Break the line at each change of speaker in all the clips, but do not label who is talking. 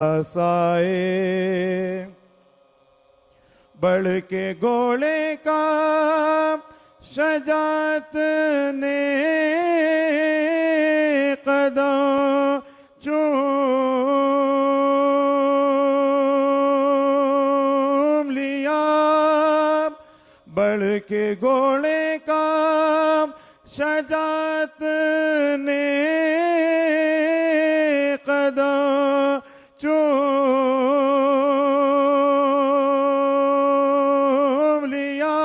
سائے بڑھ کے گھوڑے کا شجاعت نے قدم چوم لیا، بڑھ کے گھوڑے کا شجاعت نے قدم چوم لیا،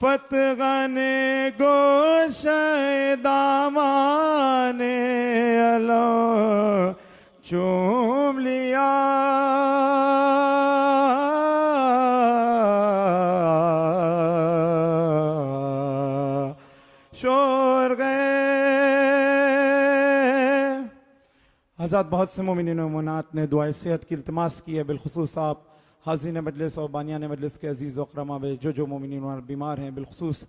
فتح نے گوشہ دامان علم چوم لیا، شور گئے۔ حضرات بہت سے مومنین و مومنات نے دعائے صحت کی التماس کی ہے، بالخصوص آپ حاضرین مجلس اور بانیان مجلس کے عزیز و اکرام میں جو مومنین اور بیمار ہیں، بالخصوص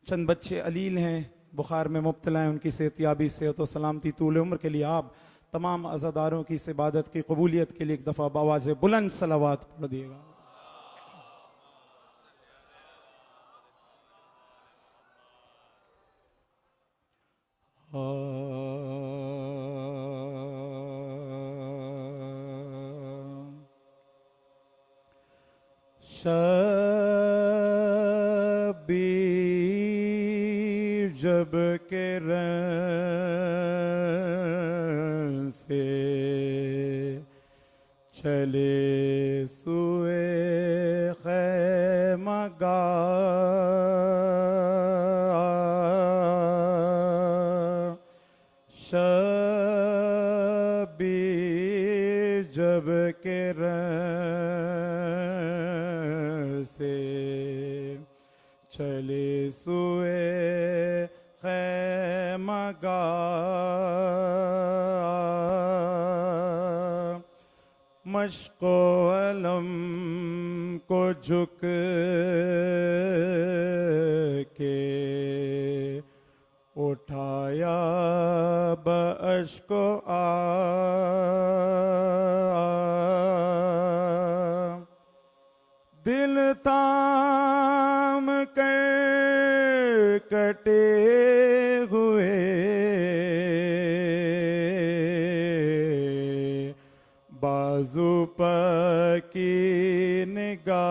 چند بچے علیل ہیں، بخار میں مبتلا ہیں، ان کی صحت یابی، صحت و سلامتی، طول عمر کے لیے آپ تمام عزاداروں کی اس عبادت کی قبولیت کے لیے ایک دفعہ بآواز بلند صلوات پڑھ دیے گا۔ شبیر جب کے رن سے چلے سوئے خیمہ گاہ، شبیر جب کے رن سے چلے سوئے خیمہ گاہ، مشق و علم کو جھک کے اٹھایا باشک و دل تام کر کٹے ہوئے بازو پر کی نگاہ،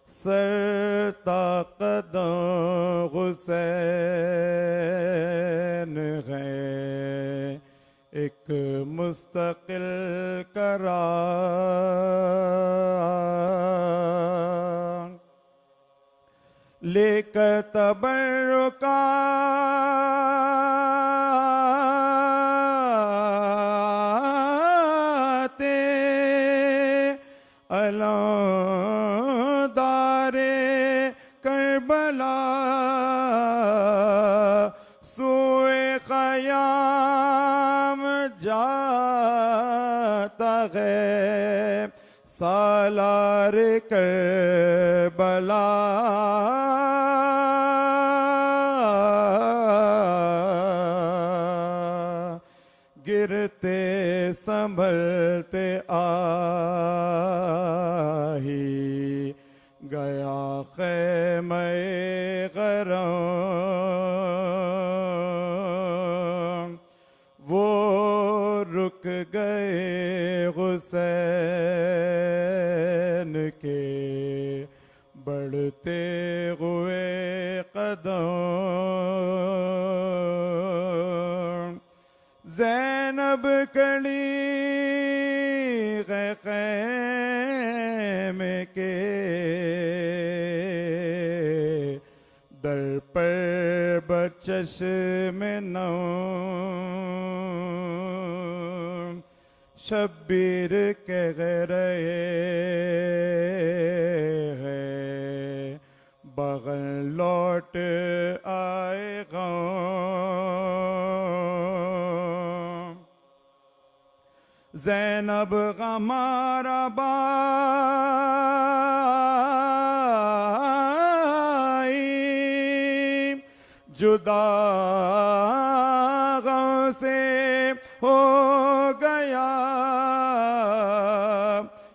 سر تا قدم حسین ہے، ایک مستقل قرار لے کر تبرکات علمدار کربلا، سوئے خیام جاتا ہے سالار کربلا، گرتے سنبھلتے آہی گیا خیمہ غرام، وہ رک گئے حسین کے بڑھتے ہوئے قدم، زینب کڑی خیمے کے در پر بچشم نم، شبیر کہہ رہے ہیں بغل لوٹ آئے غم، زینب ہمارا بائی جدا غم سے ہو گیا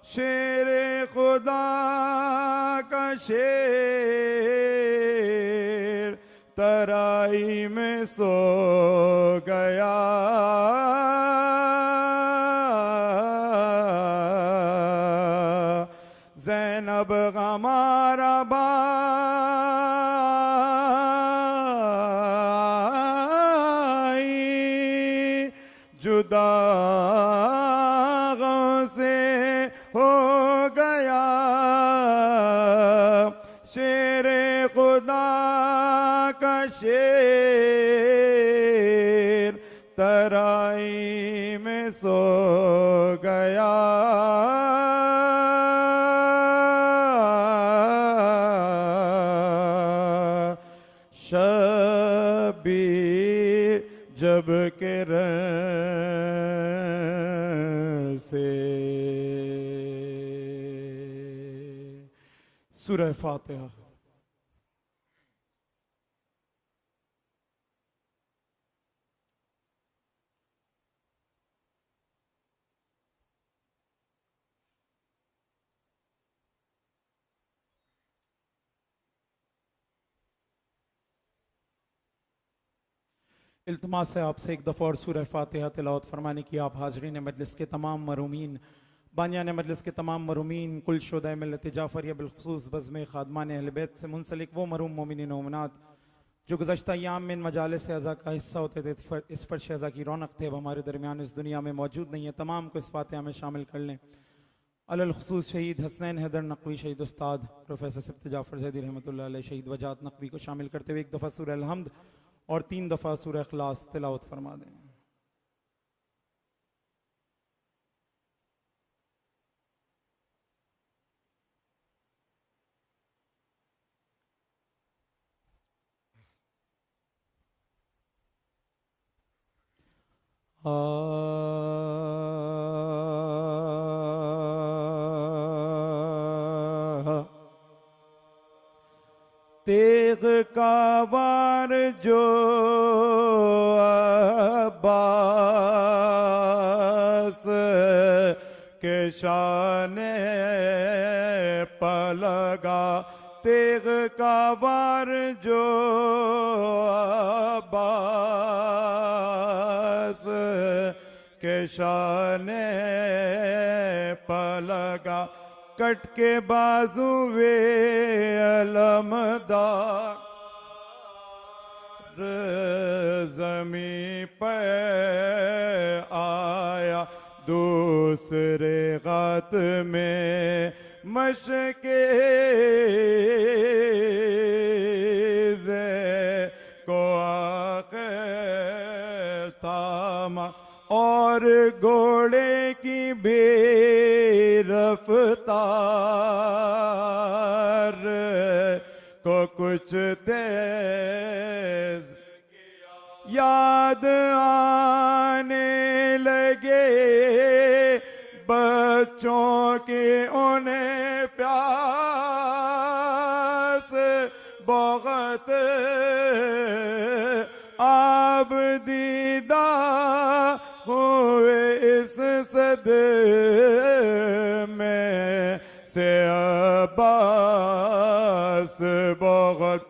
شیر خدا کا شیر ترائی میں سو گیا زینب ہمارا بھائی جدا غم سے ہو گیا شیر خدا کا شیر ترائی میں سو گیا شبیر جب کہ رن سے سورہ فاتحہ التماس ہے آپ سے ایک دفعہ اور سورہ فاتحہ تلاوت فرمانے کی آپ حاضرین مجلس کے تمام مرحومین بانیان مجلس کے تمام مرحومین کل شہدائے ملت جعفریہ بالخصوص بزم خادمان اہل بیت سے منسلک وہ مرحوم مومنین و مومنات جو گزشتہ ایام میں ان مجالس اعزا کا حصہ ہوتے تھے اس فرش اعزا کی رونق تھے اب ہمارے درمیان اس دنیا میں موجود نہیں ہے تمام کو اس فاتحہ میں شامل کر لیں علی الخصوص شہید حسنین حیدر نقوی شہید استاد پروفیسر سبت جعفر زیدی رحمۃ اللہ علیہ شہید وجاہت نقوی کو شامل کرتے ہوئے ایک دفعہ سورہ الحمد اور 3 دفعہ سورہ اخلاص تلاوت فرما دیں تیغ کا وار جو عباس کے شان پلگا تیغ کا وار جو عباس کے شان پلگا کٹ کے بازوے علمدار زمین پہ آیا دوسرے غت میں مشکے کو آخر تھاما اور گھوڑے کی بے رفتار کو کچھ تیز یاد آنے لگے بچوں کی انہیں پیاس بہت آب دیدہ ہوئے اس صدمے سے عباس بہت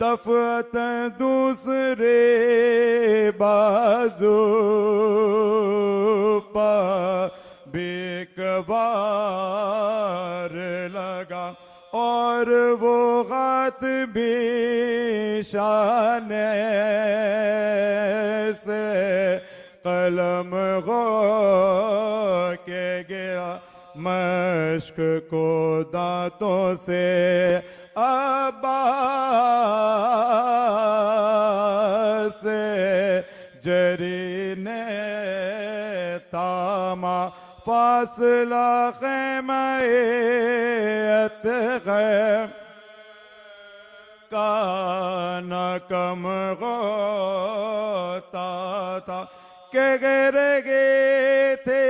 دفعتاً دوسرے بازو پا بیکوار لگا اور وہ غت بھی شان سے قلم ہو کے گیا مشق کو دانتوں سے عباس سے جری نے تاما فاصلہ خیمہ اتغیم کانا کم غوطا تھا کہ گر گئے تھے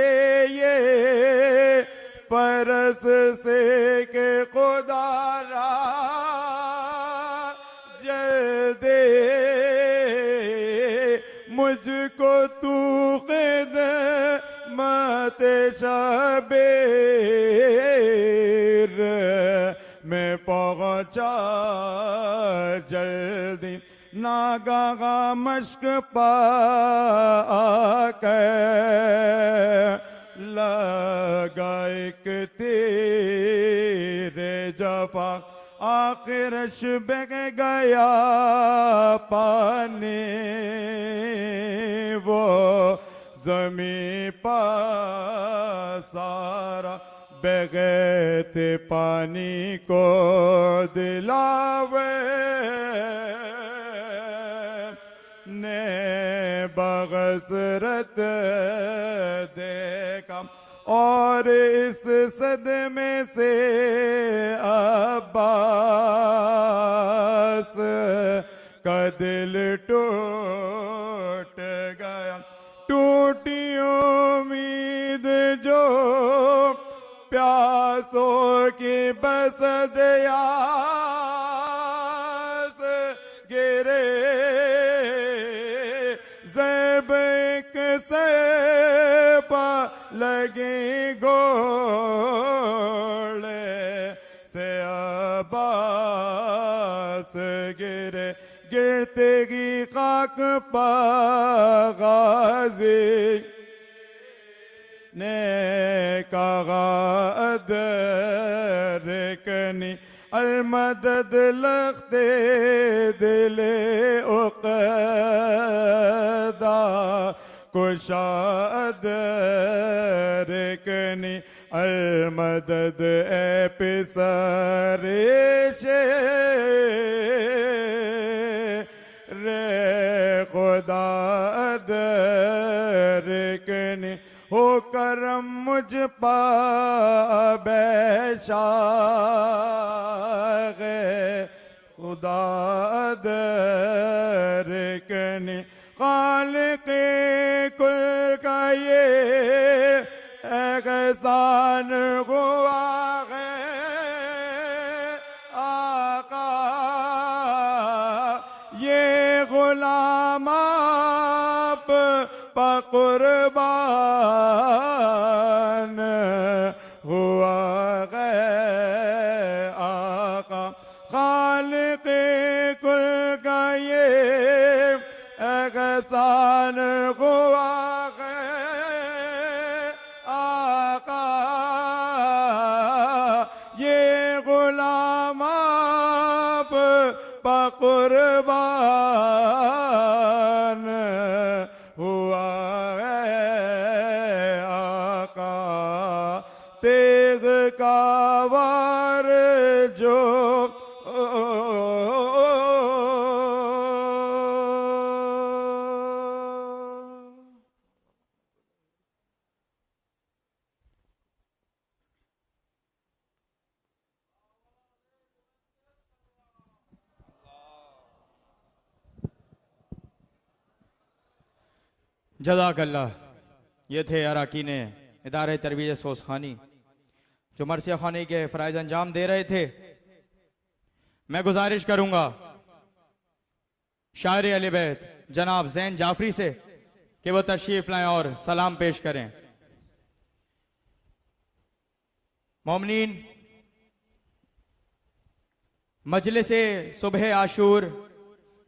یہ پرس سے کہ خدا را جل دے مجھ کو تو خدمت شبیر میں پہنچا جلدی ناگاہ مشک پا کر لگا ایک تیر جفا آخرش بگ گیا پانی وہ زمین پا سارا بغیت پانی کو دلاوے نے بغصرت دیکھا اور اس صدمے سے عباس کا دل ٹوٹ گیا ٹوٹی امید جو پیاسوں کی بس دیاس گرے زیب ایک سیبا لگی گوڑے سے عباس گرے گرتے گی خاک پا غازی نے کہا ادرکنی المدد لخت دل عقدہ کشا ادرکنی المدد اے پسر رے خدا ادرکنی ہو کرم مجھ پا بے شاغ خدا ادرکنی خالق کل کا یہ احسان ہوا ہے آقا یہ غلام آپ پا قربان ہوا ہے آقا خالق کل کا یہ احسان ہوا ہے آقا یہ غلام آپ پا قربان ہوا ہے آقا تیغ کا وار جو
جزاک اللہ. یہ تھے اراکین ادارہ تربیت سوزخانی جو مرثیہ خوانی کے فرائض انجام دے رہے تھے. میں گزارش کروں گا شاعر اہل بیت جناب زین جعفری سے کہ وہ تشریف لائیں اور سلام پیش کریں. مومنین، مجلس صبح عاشور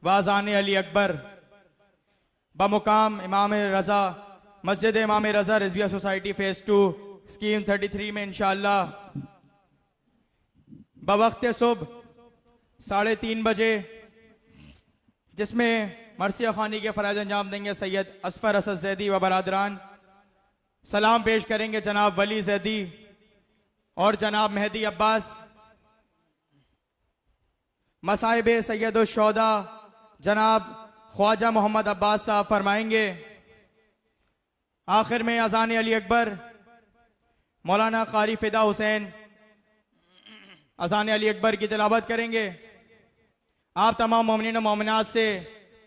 واذان علی اکبر بمقام امام رضا مسجد امام رضا رضویہ سوسائٹی فیس 2 اسکیم 33 میں انشاءاللہ بوقت صبح 3:30 بجے، جس میں مرثیہ خوانی کے فرائض انجام دیں گے سید اصفر اسد زیدی و برادران. سلام پیش کریں گے جناب ولی زیدی اور جناب مہدی عباس. مصائب سید الشہداء جناب خواجہ محمد عباس صاحب فرمائیں گے. آخر میں اذان علی اکبر مولانا قاری فدا حسین اذان علی اکبر کی تلاوت کریں گے. آپ تمام مومنین و مومنات سے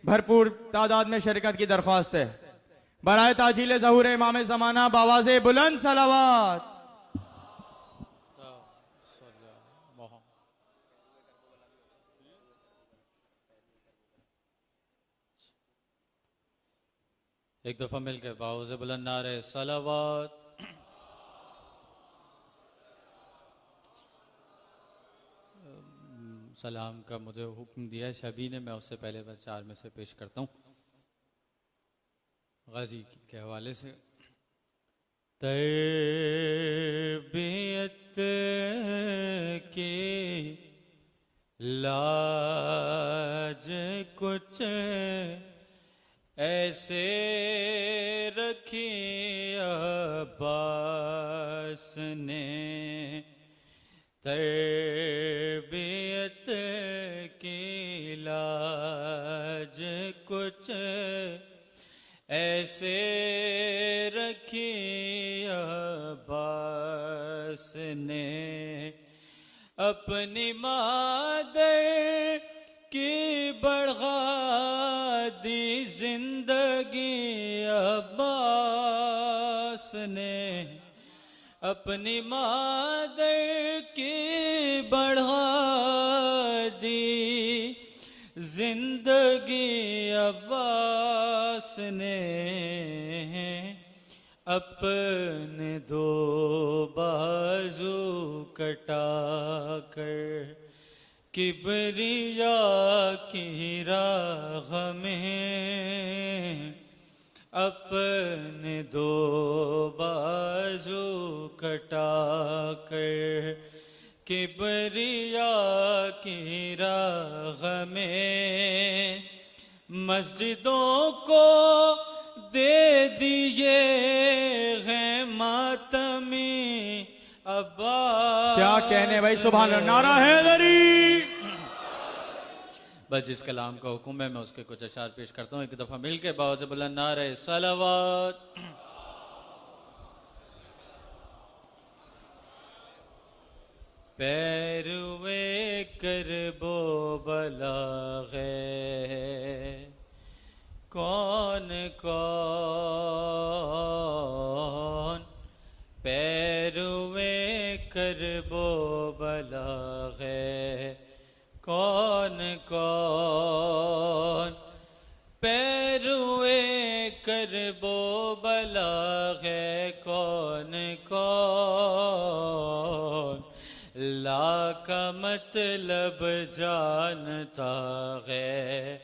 بھرپور تعداد میں شرکت کی درخواست ہے. برائے تاجیل ظہور امام زمانہ بآواز بلند صلوات.
ایک دفعہ مل کے باؤ سے بلند نعرے صلوات. سلام کا مجھے حکم دیا ہے شبی نے، میں اس سے پہلے بس 4 میں سے پیش کرتا ہوں غازی کے حوالے سے. تربیت کی لاج کچھ ایسے رکھی عباس نے، تربیت کی لاج کچھ ایسے رکھی عباس نے، اپنی مادر کی بڑھا دی زندگی عباس نے، اپنی مادر کی بڑھا دی زندگی عباس نے، اپنے 2 بازو کٹا کر کبریا کی راہ میں، اپنے 2 بازو کٹا کر کبریا کی راہ میں، مسجدوں کو دے دیے ہیں ماتمی عباس.
کیا کہنے بھائی، سبحان اللہ، نعرہ حیدری.
بس جس کلام کا حکم ہے میں اس کے کچھ اشعار پیش کرتا ہوں. ایک دفعہ مل کے باؤ سے بلند نعرے صلوات. پیروے کرب و بلا ہے کون کون، پیروے کرب و بلا ہے کون کون، پیروے کرب و بلا ہے کون کون، لا کا مطلب جانتا ہے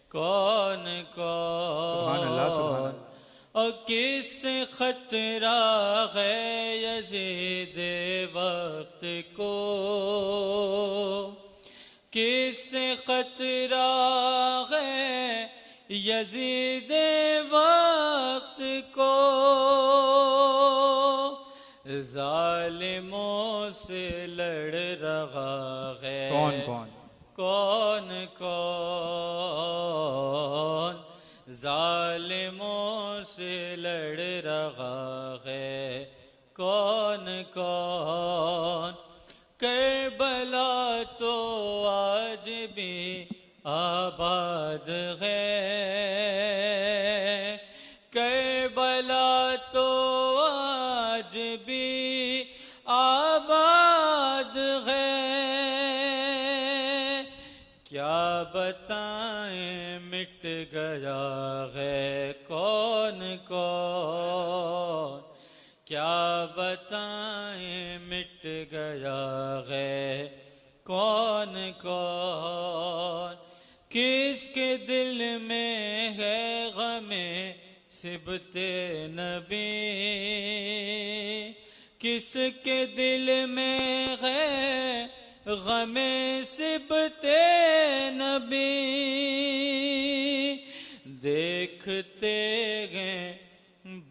کون
سبحان اللہ، سبحان
کون،
اللہ.
اور کس سے خطرہ ہے یزید وقت کو، کس سے خطرہ ہے یزید وقت کو، ظالموں سے لڑ رہا ہے
کون کون،
کون کون، ظالموں سے لڑ رہا ہے کون کون، کربلا تو آج بھی آباد ہے، کربلا تو آج بھی آباد ہے، کیا بتائیں مٹ گیا ہے کون کون، کیا بتائیں مٹ گیا ہے کون کون، کس کے دل میں ہے غم صبت نبی، کس کے دل میں ہے غم صبت نبی، دیکھتے ہیں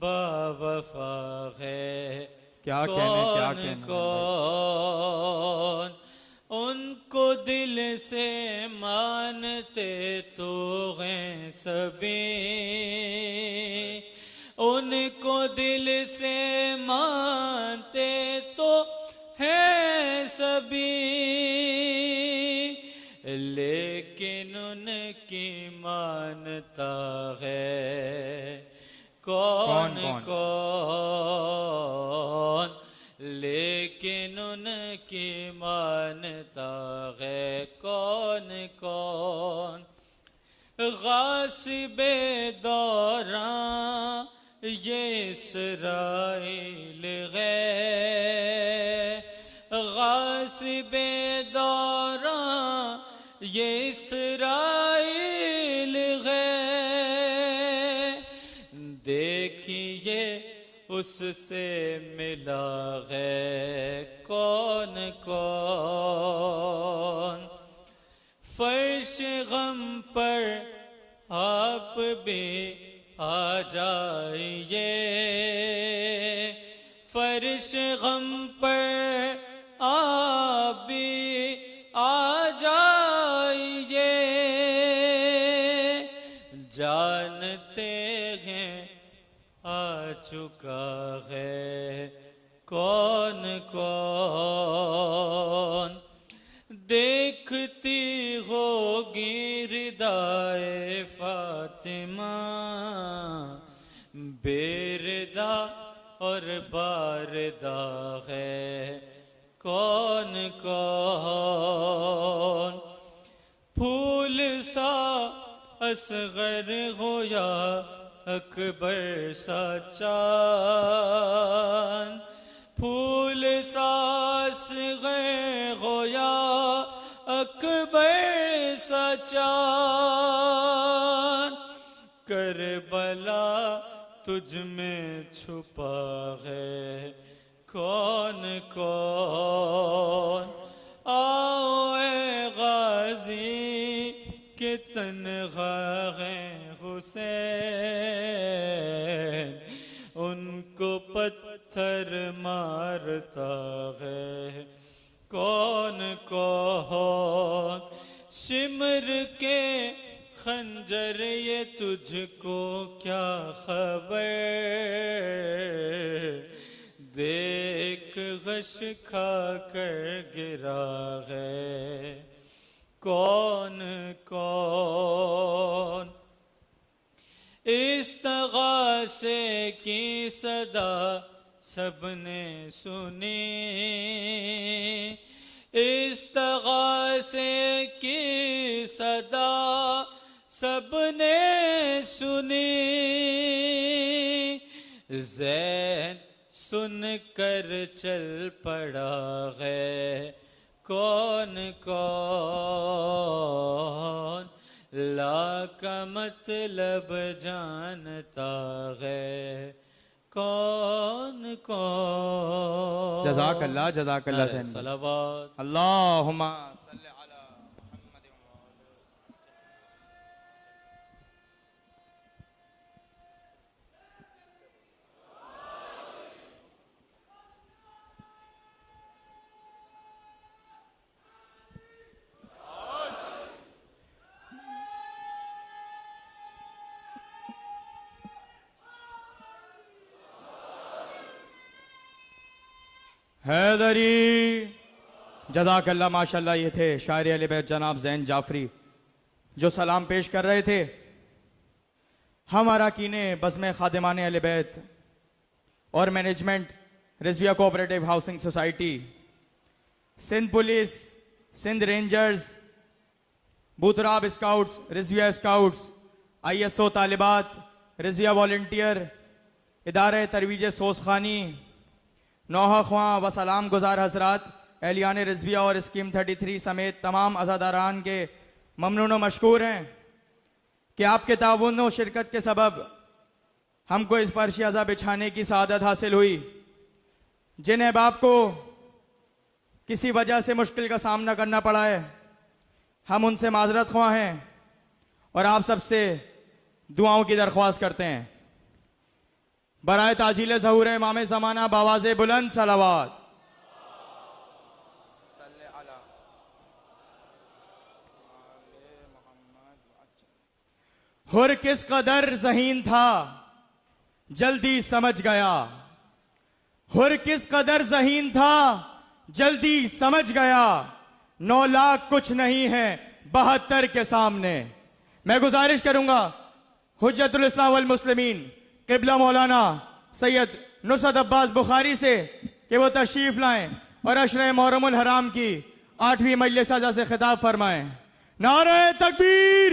باوفا ہے
کیا کہنے، کیا
کون
کہنے
کون، ان کو دل سے مانتے تو ہیں سبھی، ان کو دل سے مانتے تو ہیں سبھی، لیکن ان کی مانتا ہے کون کون، لیکن ان کی مانتا ہے کون کون، غاصب دوران یہ اسرائیل ہے غاصب دوراں یہ اسرائیل ہے دیکھیے اس سے ملا ہے کون کون فرش غم پر آپ بھی آ جائیے فرش غم پر آپ بھی آ جائیے جانتے ہیں آ چکا ہے کون کون دیکھتی ہوگی ردائے فاطمہ بے ردا اور باردہ ہے کون کون پھول سا اصغر ہو یا اکبر سا چاند پھول سا اصغر ہو یا اکبر سا چاند کربلا تجھ میں چھپا ہے کون کون آؤ اے غازی کہ تنہا ہیں حسین ان کو پتھر مارتا ہے کون کون شمر کے خنجر یہ تجھ کو کیا خبر دیکھ غش کھا کر گرا ہے کون کون استغاثے کی صدا سب نے سنی استغاثے کی صدا سب نے سنی زین سن کر چل پڑا ہے کون کون لا کا مطلب جانتا ہے کون کون
جزاک اللہ سین
صلوات
اللہم صلی علی محمد حیدری جزاک اللہ ماشاءاللہ یہ تھے شاعر اہل بیت جناب زین جعفری جو سلام پیش کر رہے تھے ہم اراکین بزم خادمان اہل بیت اور management Rizvia cooperative housing society Sindh police Sindh rangers Buturab scouts Rizvia scouts I S O طالبات رضویہ والنٹیئر ادارہ ترویج سوسخانی نوحہ خواں و سلام گزار حضرات اہلیان رضویہ اور اسکیم 33 سمیت تمام عزاداران کے ممنون و مشکور ہیں کہ آپ کے تعاون و شرکت کے سبب ہم کو اس فرش عزا بچھانے کی سعادت حاصل ہوئی جن احباب کو کسی وجہ سے مشکل کا سامنا کرنا پڑا ہے ہم ان سے معذرت خواہ ہیں اور آپ سب سے دعاؤں کی درخواست کرتے ہیں برائے تاجیل ظہور امام زمانہ باواز بلند صلوات ہر کس قدر ذہین تھا جلدی سمجھ گیا ہر کس قدر ذہین تھا جلدی سمجھ گیا 9 لاکھ کچھ نہیں ہے 72 کے سامنے میں گزارش کروں گا حجت الاسلام والمسلمین قبلہ مولانا سید نصرت عباس بخاری سے کہ وہ تشریف لائیں اور عشرہ محرم الحرام کی 8ویں مجلس عزا سے خطاب فرمائیں نعرہ تکبیر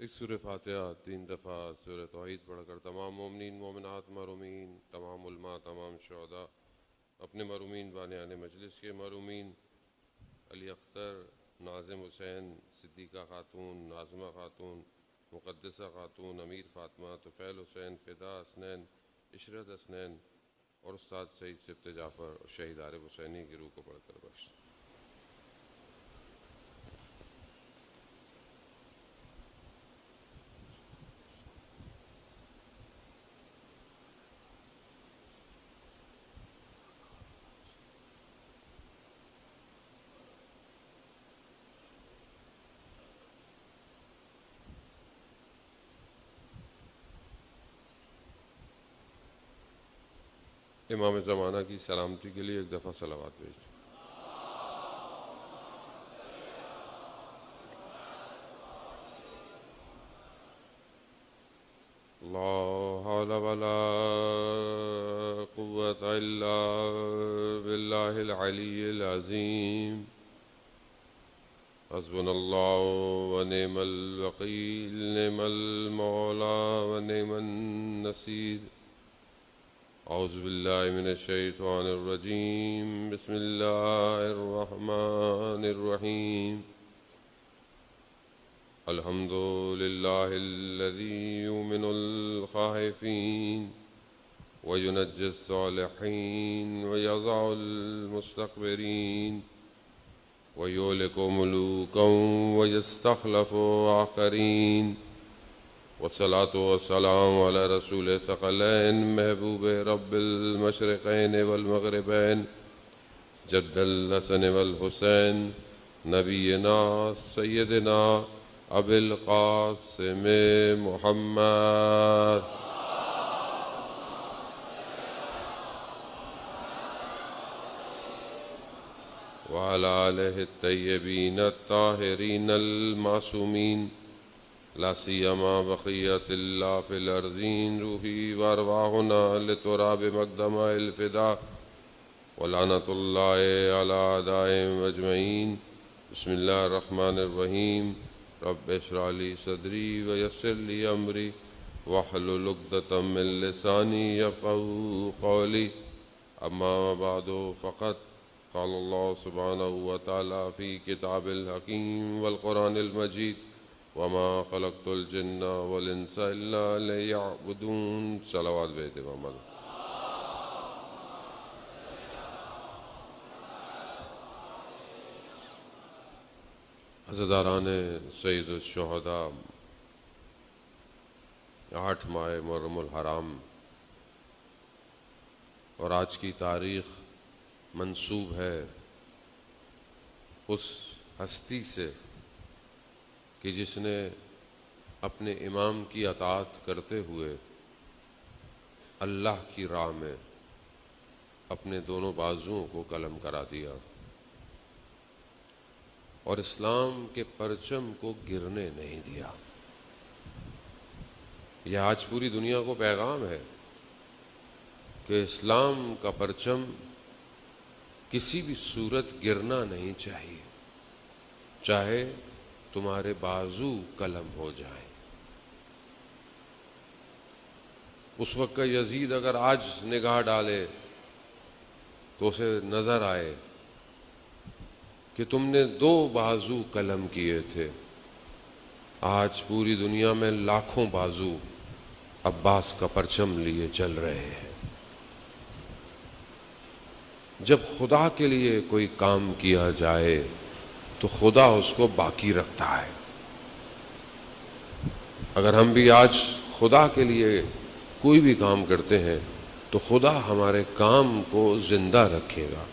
ایک سورہ فاتحہ 3 دفعہ سورہ توحید پڑھ کر تمام مومنین مومنات مرحومین تمام علماء تمام شہداء اپنے مرحومین بانیان مجلس کے مرحومین علی اختر ناظم حسین صدیقہ خاتون ناظمہ خاتون مقدسہ خاتون امیر فاطمہ طفیل حسین فدا حسنین عشرت حسنین اور استاد سعید سبت جعفر اور شہید عارف حسینی کی روح کو پڑھ کر بخش۔ امام زمانہ کی سلامتی کے لیے ایک دفعہ صلوات بھیج۔ لا حول ولا قوة الا باللہ العلی العظیم حسبنا اللہ ونعم الوکیل نعم المولا ونعم النصیر۔ اعوذ باللہ من الشیطان الرجیم بسم اللہ الرحمن الرحیم الحمد للہ الذی یؤمن الخائفین وینجی الصالحین ویضع المستکبرین ویہلک ملوکا ویستخلف آخرین والصلاة والسلام على رسول ثقلین محبوب رب المشرقین والمغربین جد الحسن والحسین نبینا سیدنا ابی القاسم محمد وعلى آلہ الطیبین الطاہرین المعصومین لا سیما بقیت اللہ فی الارضین روحی وارواحنا لتراب مقدمہ الفدا ولعنت اللہ علی اعدائهم اجمعین۔ بسم اللہ الرحمن الرحیم رب اشرح لی صدری ویسر لی امری واحلل عقدۃ من لسانی یفقہوا قولی اما بعد فقط قال اللہ سبحانہ وتعالی فی کتاب الحکیم والقرآن المجید وما خلقت الجن والانس الا لیعبدون۔ صلوات بھیج محمد۔ عزاداران سید الشہداء، 8 ماہ محرم الحرام اور آج کی تاریخ منسوب ہے اس ہستی سے کہ جس نے اپنے امام کی اطاعت کرتے ہوئے اللہ کی راہ میں اپنے دونوں بازوؤں کو قلم کرا دیا اور اسلام کے پرچم کو گرنے نہیں دیا۔ یہ آج پوری دنیا کو پیغام ہے کہ اسلام کا پرچم کسی بھی صورت گرنا نہیں چاہیے، چاہے تمہارے بازو قلم ہو جائیں۔ اس وقت کا یزید اگر آج نگاہ ڈالے تو اسے نظر آئے کہ تم نے 2 بازو قلم کیے تھے، آج پوری دنیا میں لاکھوں بازو عباس کا پرچم لیے چل رہے ہیں۔ جب خدا کے لیے کوئی کام کیا جائے تو خدا اس کو باقی رکھتا ہے۔ اگر ہم بھی آج خدا کے لیے کوئی بھی کام کرتے ہیں تو خدا ہمارے کام کو زندہ رکھے گا.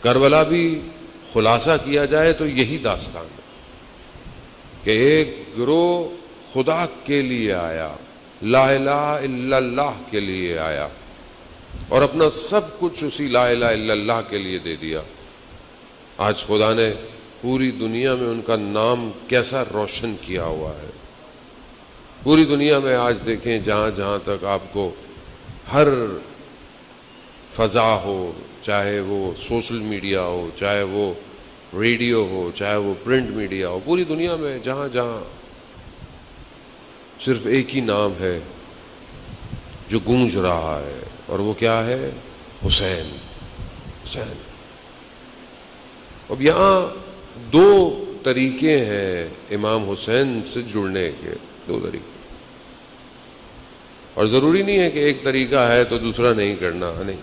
کربلا بھی خلاصہ کیا جائے تو یہی داستان ہے کہ ایک گروہ خدا کے لیے آیا, لا الہ الا اللہ کے لیے آیا, اور اپنا سب کچھ اسی لا الہ الا اللہ کے لیے دے دیا. آج خدا نے پوری دنیا میں ان کا نام کیسا روشن کیا ہوا ہے. پوری دنیا میں آج دیکھیں, جہاں جہاں تک آپ کو ہر فضا ہو, چاہے وہ سوشل میڈیا ہو, چاہے وہ ریڈیو ہو, چاہے وہ پرنٹ میڈیا ہو, پوری دنیا میں جہاں جہاں صرف ایک ہی نام ہے جو گونج رہا ہے, اور وہ کیا ہے؟ حسین. حسین. اب یہاں دو طریقے ہیں امام حسین سے جڑنے کے, دو طریقے, اور ضروری نہیں ہے کہ ایک طریقہ ہے تو دوسرا نہیں کرنا, نہیں,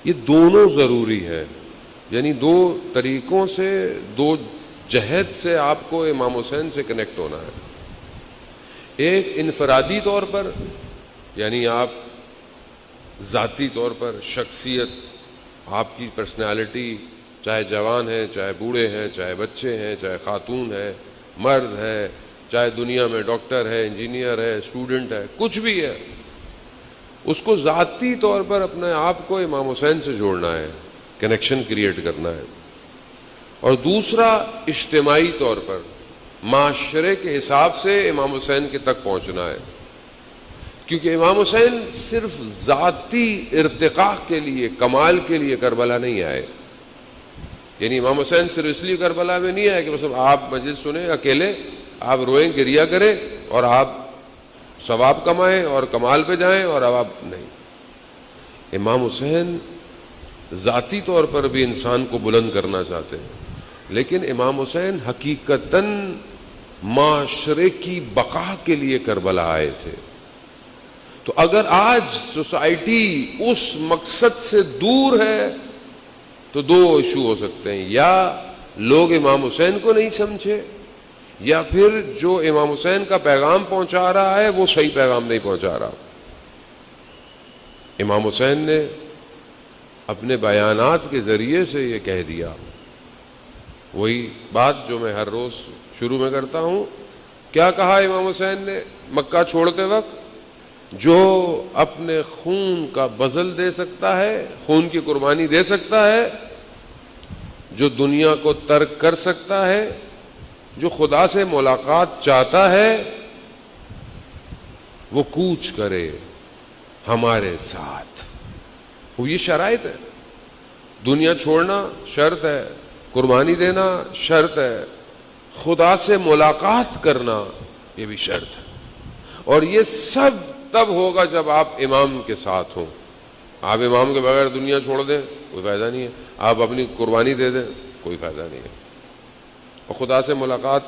یہ دونوں ضروری ہے. یعنی دو طریقوں سے, دو جہت سے آپ کو امام حسین سے کنیکٹ ہونا ہے. ایک انفرادی طور پر, یعنی آپ ذاتی طور پر, شخصیت, آپ کی پرسنالٹی, چاہے جوان ہیں, چاہے بوڑھے ہیں, چاہے بچے ہیں, چاہے خاتون ہے, مرد ہے, چاہے دنیا میں ڈاکٹر ہے, انجینئر ہے, اسٹوڈنٹ ہے, کچھ بھی ہے, اس کو ذاتی طور پر اپنے آپ کو امام حسین سے جوڑنا ہے, کنیکشن کریٹ کرنا ہے. اور دوسرا اجتماعی طور پر معاشرے کے حساب سے امام حسین کے تک پہنچنا ہے, کیونکہ امام حسین صرف ذاتی ارتقاء کے لیے, کمال کے لیے کربلا نہیں آئے. یعنی امام حسین صرف اس لیے کربلا میں نہیں آئے کہ بس آپ مجلس سنیں اکیلے, آپ روئیں, گریہ کریں اور آپ ثواب کمائیں اور کمال پہ جائیں, اور اب آپ نہیں. امام حسین ذاتی طور پر بھی انسان کو بلند کرنا چاہتے ہیں, لیکن امام حسین حقیقتاً معاشرے کی بقا کے لیے کربلا آئے تھے. تو اگر آج سوسائٹی اس مقصد سے دور ہے تو دو ایشو ہو سکتے ہیں, یا لوگ امام حسین کو نہیں سمجھے, یا پھر جو امام حسین کا پیغام پہنچا رہا ہے وہ صحیح پیغام نہیں پہنچا رہا. امام حسین نے اپنے بیانات کے ذریعے سے یہ کہہ دیا, وہی بات جو میں ہر روز شروع میں کرتا ہوں. کیا کہا امام حسین نے مکہ چھوڑتے وقت؟ جو اپنے خون کا بذل دے سکتا ہے, خون کی قربانی دے سکتا ہے, جو دنیا کو ترک کر سکتا ہے, جو خدا سے ملاقات چاہتا ہے, وہ کوچ کرے ہمارے ساتھ. وہ یہ شرائط ہے. دنیا چھوڑنا شرط ہے, قربانی دینا شرط ہے, خدا سے ملاقات کرنا یہ بھی شرط ہے. اور یہ سب تب ہوگا جب آپ امام کے ساتھ ہوں. آپ امام کے بغیر دنیا چھوڑ دیں کوئی فائدہ نہیں ہے, آپ اپنی قربانی دے دیں کوئی فائدہ نہیں ہے. اور خدا سے ملاقات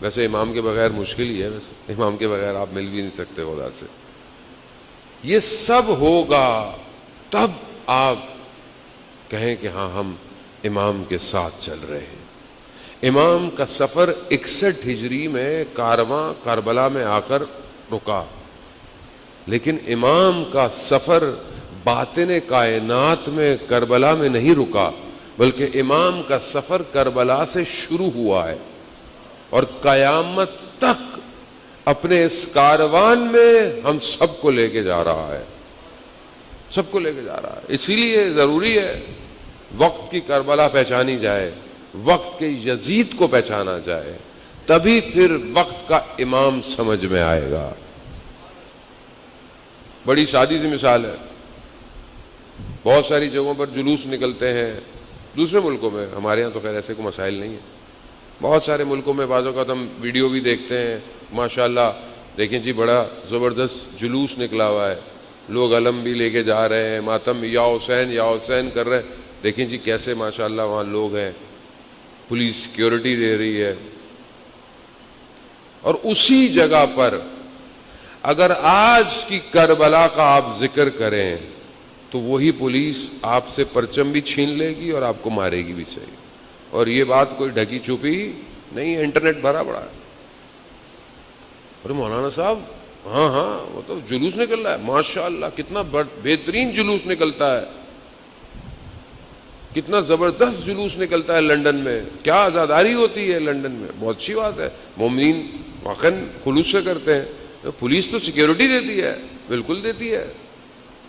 ویسے امام کے بغیر مشکل ہی ہے, ویسے امام کے بغیر آپ مل بھی نہیں سکتے خدا سے. یہ سب ہوگا تب آپ کہیں کہ ہاں ہم امام کے ساتھ چل رہے ہیں. امام کا سفر 61 ہجری میں کارواں کربلا میں آ کر رکا, لیکن امام کا سفر باطن کائنات میں کربلا میں نہیں رکا, بلکہ امام کا سفر کربلا سے شروع ہوا ہے اور قیامت تک اپنے اس کاروان میں ہم سب کو لے کے جا رہا ہے, سب کو لے کے جا رہا ہے. اسی لیے ضروری ہے وقت کی کربلا پہچانی جائے, وقت کے یزید کو پہچانا جائے, تبھی پھر وقت کا امام سمجھ میں آئے گا. بڑی شادی سی مثال ہے, بہت ساری جگہوں پر جلوس نکلتے ہیں, دوسرے ملکوں میں, ہمارے ہاں تو خیر ایسے کوئی مسائل نہیں ہیں. بہت سارے ملکوں میں بعض اوقات ہم ویڈیو بھی دیکھتے ہیں, ماشاءاللہ دیکھیں جی بڑا زبردست جلوس نکلا ہوا ہے, لوگ علم بھی لے کے جا رہے ہیں, ماتم یا حسین کر رہے ہیں. دیکھیں جی کیسے ماشاءاللہ وہاں لوگ ہیں, پولیس سیکیورٹی دے رہی ہے. اور اسی جگہ پر اگر آج کی کربلا کا آپ ذکر کریں تو وہی پولیس آپ سے پرچم بھی چھین لے گی اور آپ کو مارے گی بھی صحیح. اور یہ بات کوئی ڈھکی چھپی نہیں ہے, انٹرنیٹ بھرا پڑا ہے. اور مولانا صاحب ہاں ہاں وہ تو جلوس نکل رہا ہے ماشاء اللہ, کتنا بہترین جلوس نکلتا ہے, کتنا زبردست جلوس نکلتا ہے لندن میں, کیا آزاداری ہوتی ہے لندن میں, بہت اچھی بات ہے. مومنین واقعا خلوص سے کرتے ہیں. پولیس تو سیکیورٹی دیتی ہے, بالکل دیتی ہے,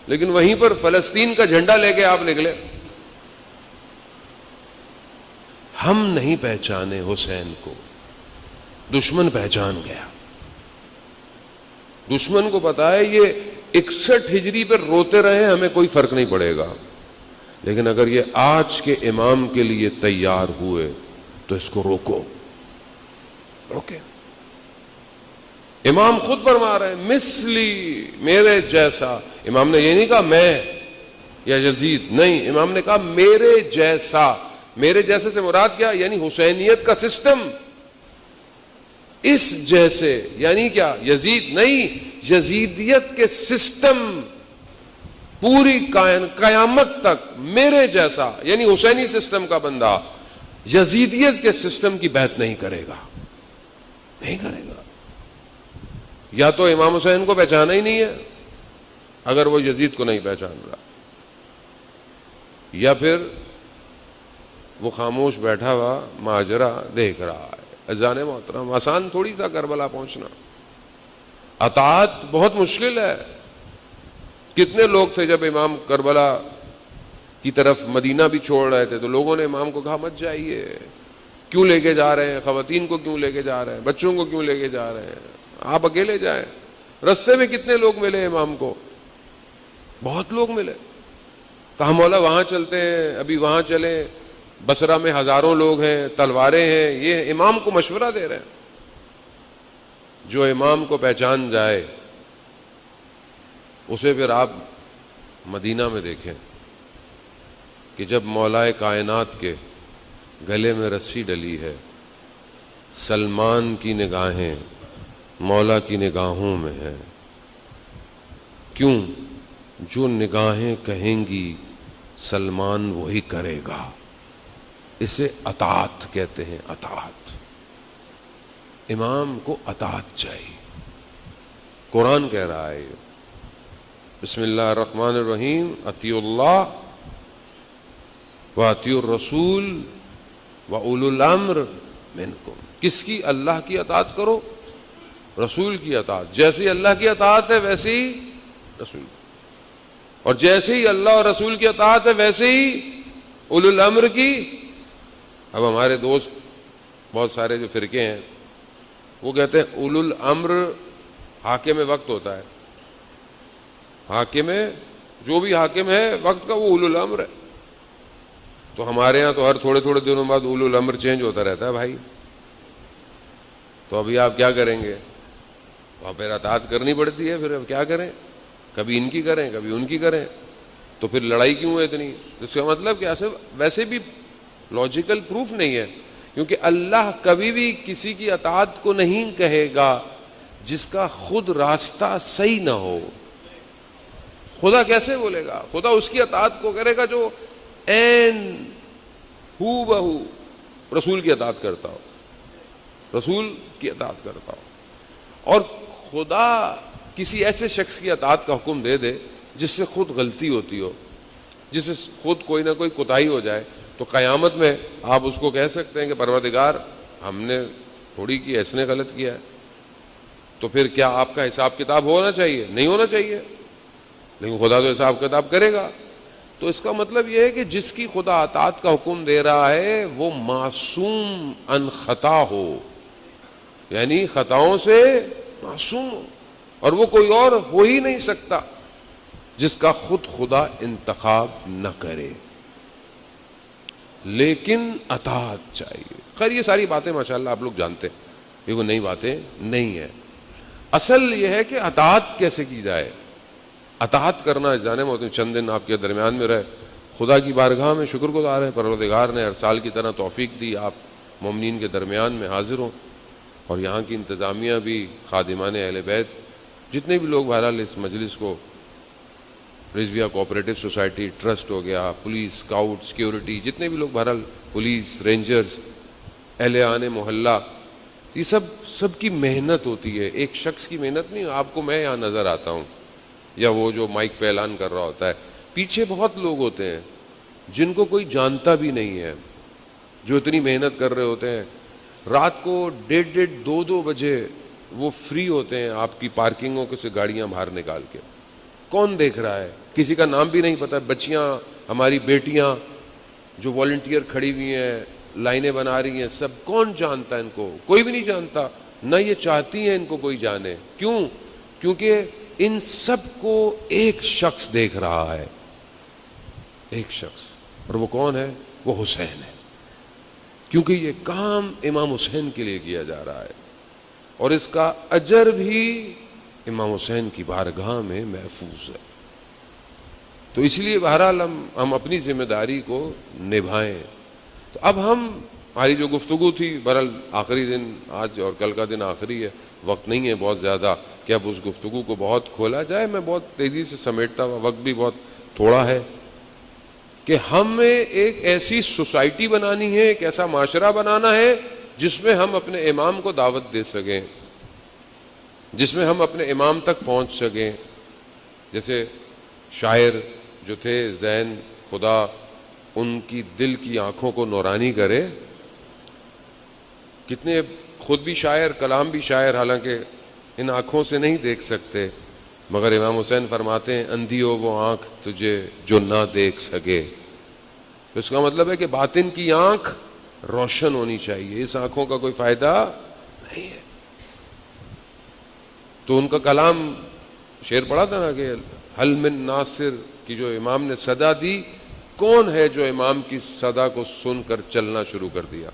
لیکن وہیں پر فلسطین کا جھنڈا لے کے آپ نکلے. ہم نہیں پہچانے حسین کو, دشمن پہچان گیا. دشمن کو پتا ہے یہ 61 ہجری پر روتے رہے, ہمیں کوئی فرق نہیں پڑے گا, لیکن اگر یہ آج کے امام کے لیے تیار ہوئے تو اس کو روکو, روکے. امام خود فرما رہے ہیں مثلی, میرے جیسا. امام نے یہ نہیں کہا میں یا یزید, نہیں, امام نے کہا میرے جیسا. میرے جیسے سے مراد کیا؟ یعنی حسینیت کا سسٹم, اس جیسے یعنی کیا؟ یزید نہیں, یزیدیت کے سسٹم پوری قیامت تک میرے جیسا یعنی حسینی سسٹم کا بندہ یزیدیت کے سسٹم کی بیعت نہیں کرے گا, نہیں کرے گا. یا تو امام حسین کو پہچانا ہی نہیں ہے اگر وہ یزید کو نہیں پہچان رہا, یا پھر وہ خاموش بیٹھا ہوا ماجرا دیکھ رہا ہے. اذان محترم, آسان تھوڑی تھا کربلا پہنچنا, اطاعت بہت مشکل ہے. کتنے لوگ تھے جب امام کربلا کی طرف مدینہ بھی چھوڑ رہے تھے تو لوگوں نے امام کو کہا مت جائیے, کیوں لے کے جا رہے ہیں, خواتین کو کیوں لے کے جا رہے ہیں, بچوں کو کیوں لے کے جا رہے ہیں, آپ اکیلے جائیں. رستے میں کتنے لوگ ملے امام کو, بہت لوگ ملے. کہا مولا وہاں چلتے ہیں, ابھی وہاں چلیں, بصرہ میں ہزاروں لوگ ہیں, تلواریں ہیں. یہ امام کو مشورہ دے رہے ہیں. جو امام کو پہچان جائے اسے پھر آپ مدینہ میں دیکھیں کہ جب مولا کائنات کے گلے میں رسی ڈلی ہے, سلمان کی نگاہیں مولا کی نگاہوں میں ہیں. کیوں؟ جو نگاہیں کہیں گی سلمان وہی کرے گا. اسے اطاعت کہتے ہیں, اطاعت. امام کو اطاعت چاہیے. قرآن کہہ رہا ہے بسم اللہ الرحمن الرحیم, اطیعوا اللہ واطیعوا الرسول واولی الامر منکم. کس کی؟ اللہ کی اطاعت کرو, رسول کی اطاعت. جیسی اللہ کی اطاعت ہے ویسے ہی رسول, اور جیسے ہی اللہ اور رسول کی اطاعت ہے ویسے ہی اولی الامر کی. اب ہمارے دوست بہت سارے جو فرقے ہیں وہ کہتے ہیں اولو الامر حاکم وقت ہوتا ہے, حاکم جو بھی حاکم ہے وقت کا وہ اولو الامر ہے. تو ہمارے ہاں تو ہر تھوڑے تھوڑے دنوں بعد اولو الامر چینج ہوتا رہتا ہے بھائی. تو ابھی آپ کیا کریں گے؟ وہاں پھر اطاعت کرنی پڑتی ہے. پھر اب کیا کریں, کبھی ان کی کریں کبھی ان کی کریں, تو پھر لڑائی کیوں ہے اتنی؟ اس کا مطلب کہ ویسے بھی لاجیکل پروف نہیں ہے, کیونکہ اللہ کبھی بھی کسی کی اطاعت کو نہیں کہے گا جس کا خود راستہ صحیح نہ ہو. خدا کیسے بولے گا؟ خدا اس کی اطاعت کو کرے گا جو عین ہو بہو رسول کی اطاعت کرتا ہو, رسول کی اطاعت کرتا ہو. اور خدا کسی ایسے شخص کی اطاعت کا حکم دے دے جس سے خود غلطی ہوتی ہو, جس سے خود کوئی نہ کوئی کوتاہی ہو جائے, تو قیامت میں آپ اس کو کہہ سکتے ہیں کہ پروردگار ہم نے تھوڑی کی, اس نے غلط کیا ہے. تو پھر کیا آپ کا حساب کتاب ہونا چاہیے؟ نہیں ہونا چاہیے, لیکن خدا تو حساب کتاب کرے گا. تو اس کا مطلب یہ ہے کہ جس کی خدا اطاعت کا حکم دے رہا ہے وہ معصوم ان خطا ہو, یعنی خطاؤں سے معصوم ہو, اور وہ کوئی اور ہو ہی نہیں سکتا جس کا خود خدا انتخاب نہ کرے. لیکن اطاعت چاہیے. خیر یہ ساری باتیں ماشاءاللہ آپ لوگ جانتے ہیں, یہ کوئی نئی باتیں نہیں ہیں. اصل یہ ہے کہ اطاعت کیسے کی جائے. اطاعت کرنا جانے میں چند دن آپ کے درمیان میں رہے, خدا کی بارگاہ میں شکر گزار ہیں, پروردگار نے ہر سال کی طرح توفیق دی آپ مومنین کے درمیان میں حاضر ہوں, اور یہاں کی انتظامیہ بھی, خادمان اہل بیت, جتنے بھی لوگ بہرحال اس مجلس کو, رضویہ کوآپریٹو سوسائٹی ٹرسٹ ہو گیا, پولیس, اسکاؤٹ, سیکیورٹی, جتنے بھی لوگ بہرحال, پولیس, رینجرز, اہل آنے محلہ, یہ سب کی محنت ہوتی ہے, ایک شخص کی محنت نہیں. آپ کو میں یہاں نظر آتا ہوں یا وہ جو مائک پہ اعلان کر رہا ہوتا ہے, پیچھے بہت لوگ ہوتے ہیں جن کو کوئی جانتا بھی نہیں ہے, جو اتنی محنت کر رہے ہوتے ہیں. رات کو 1:30 2 بجے وہ فری ہوتے ہیں آپ کی پارکنگوں سے گاڑیاں باہر نکال کے. کون دیکھ رہا ہے؟ کسی کا نام بھی نہیں پتا. بچیاں, ہماری بیٹیاں جو والنٹیئر کھڑی ہوئی ہیں, لائنیں بنا رہی ہیں, سب کون جانتا ہے ان کو؟ کوئی بھی نہیں جانتا, نہ یہ چاہتی ہیں ان کو کوئی جانے. کیوں؟ کیونکہ ان سب کو ایک شخص دیکھ رہا ہے, ایک شخص, اور وہ کون ہے؟ وہ حسین ہے. کیونکہ یہ کام امام حسین کے لیے کیا جا رہا ہے اور اس کا اجر بھی امام حسین کی بارگاہ میں محفوظ ہے. تو اس لیے بہرحال ہم اپنی ذمہ داری کو نبھائیں. تو اب ہماری جو گفتگو تھی, بہرحال آخری دن, آج اور کل کا دن آخری ہے, وقت نہیں ہے بہت زیادہ کہ اب اس گفتگو کو بہت کھولا جائے. میں بہت تیزی سے سمیٹتا ہوا, وقت بھی بہت تھوڑا ہے, کہ ہمیں ایک ایسی سوسائٹی بنانی ہے, ایک ایسا معاشرہ بنانا ہے جس میں ہم اپنے امام کو دعوت دے سکیں, جس میں ہم اپنے امام تک پہنچ سکیں. جیسے شاعر جو تھے زین, خدا ان کی دل کی آنکھوں کو نورانی کرے. کتنے خود بھی شاعر, کلام بھی شاعر, حالانکہ ان آنکھوں سے نہیں دیکھ سکتے, مگر امام حسین فرماتے ہیں اندھی ہو وہ آنکھ تجھے جو نہ دیکھ سکے. تو اس کا مطلب ہے کہ باطن کی آنکھ روشن ہونی چاہیے, اس آنکھوں کا کوئی فائدہ نہیں ہے. تو ان کا کلام, شعر پڑھا تھا نا کہ حل من ناصر کی جو امام نے صدا دی, کون ہے جو امام کی صدا کو سن کر چلنا شروع کر دیا.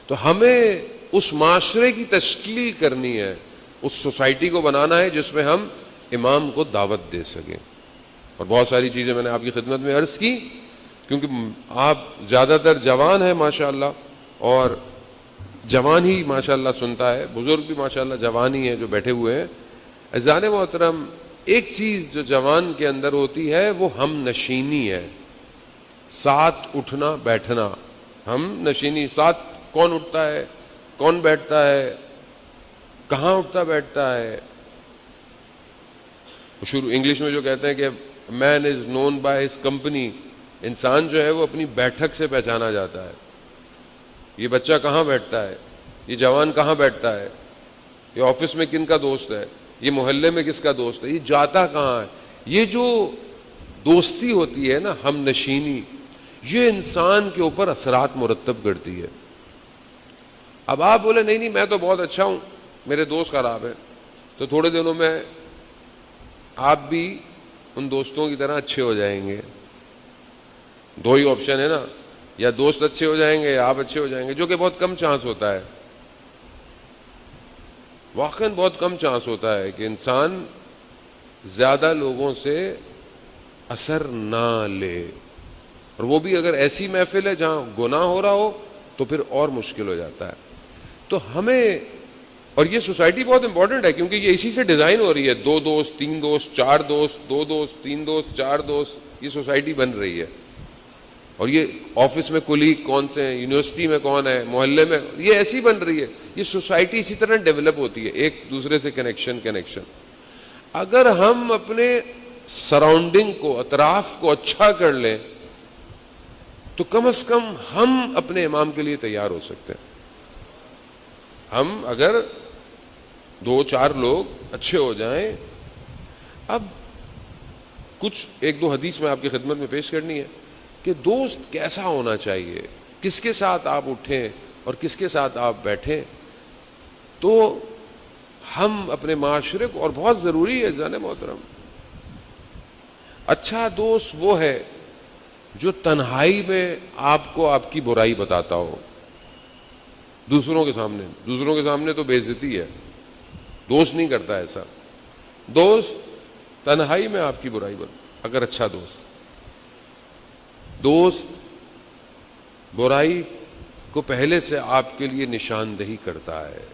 تو ہمیں اس معاشرے کی تشکیل کرنی ہے, اس سوسائٹی کو بنانا ہے جس میں ہم امام کو دعوت دے سکیں. اور بہت ساری چیزیں میں نے آپ کی خدمت میں عرض کی, کیونکہ آپ زیادہ تر جوان ہیں ماشاءاللہ, اور جوان ہی ماشاءاللہ سنتا ہے, بزرگ بھی ماشاءاللہ جوان ہی ہیں جو بیٹھے ہوئے ہیں. عزیزان محترم, ایک چیز جو جوان کے اندر ہوتی ہے وہ ہم نشینی ہے, ساتھ اٹھنا بیٹھنا. ہم نشینی, ساتھ کون اٹھتا ہے, کون بیٹھتا ہے, کہاں اٹھتا بیٹھتا ہے. شروع انگلش میں جو کہتے ہیں کہ مین از نون بائی ہز کمپنی, انسان جو ہے وہ اپنی بیٹھک سے پہچانا جاتا ہے. یہ بچہ کہاں بیٹھتا ہے, یہ جوان کہاں بیٹھتا ہے, یہ آفس میں کن کا دوست ہے, یہ محلے میں کس کا دوست ہے, یہ جاتا کہاں ہے. یہ جو دوستی ہوتی ہے نا, ہم نشینی, یہ انسان کے اوپر اثرات مرتب کرتی ہے. اب آپ بولے نہیں میں تو بہت اچھا ہوں, میرے دوست خراب ہیں, تو تھوڑے دنوں میں آپ بھی ان دوستوں کی طرح اچھے ہو جائیں گے. دو ہی آپشن ہے نا, یا دوست اچھے ہو جائیں گے یا آپ اچھے ہو جائیں گے, جو کہ بہت کم چانس ہوتا ہے. واقعاً بہت کم چانس ہوتا ہے کہ انسان زیادہ لوگوں سے اثر نہ لے, اور وہ بھی اگر ایسی محفل ہے جہاں گناہ ہو رہا ہو تو پھر اور مشکل ہو جاتا ہے. تو ہمیں, اور یہ سوسائٹی بہت امپورٹنٹ ہے کیونکہ یہ اسی سے ڈیزائن ہو رہی ہے, 2 دوست 3 دوست 4 دوست, 2 دوست 3 دوست 4 دوست, یہ سوسائٹی بن رہی ہے. اور یہ آفس میں کلیگ کون سے ہیں, یونیورسٹی میں کون ہے, محلے میں, یہ ایسی بن رہی ہے. یہ سوسائٹی اسی طرح ڈیولپ ہوتی ہے, ایک دوسرے سے کنیکشن. اگر ہم اپنے سراؤنڈنگ کو, اطراف کو اچھا کر لیں تو کم از کم ہم اپنے امام کے لیے تیار ہو سکتے ہیں. ہم اگر 2-4 لوگ اچھے ہو جائیں. اب کچھ 1-2 حدیث میں آپ کی خدمت میں پیش کرنی ہے کہ دوست کیسا ہونا چاہیے, کس کے ساتھ آپ اٹھیں اور کس کے ساتھ آپ بیٹھیں. تو ہم اپنے معاشرے کو, اور بہت ضروری ہے جانے محترم, اچھا دوست وہ ہے جو تنہائی میں آپ کو آپ کی برائی بتاتا ہو. دوسروں کے سامنے تو بے عزتی ہے, دوست نہیں کرتا ایسا. دوست تنہائی میں آپ کی برائی اگر اچھا دوست برائی کو پہلے سے آپ کے لیے نشاندہی کرتا ہے.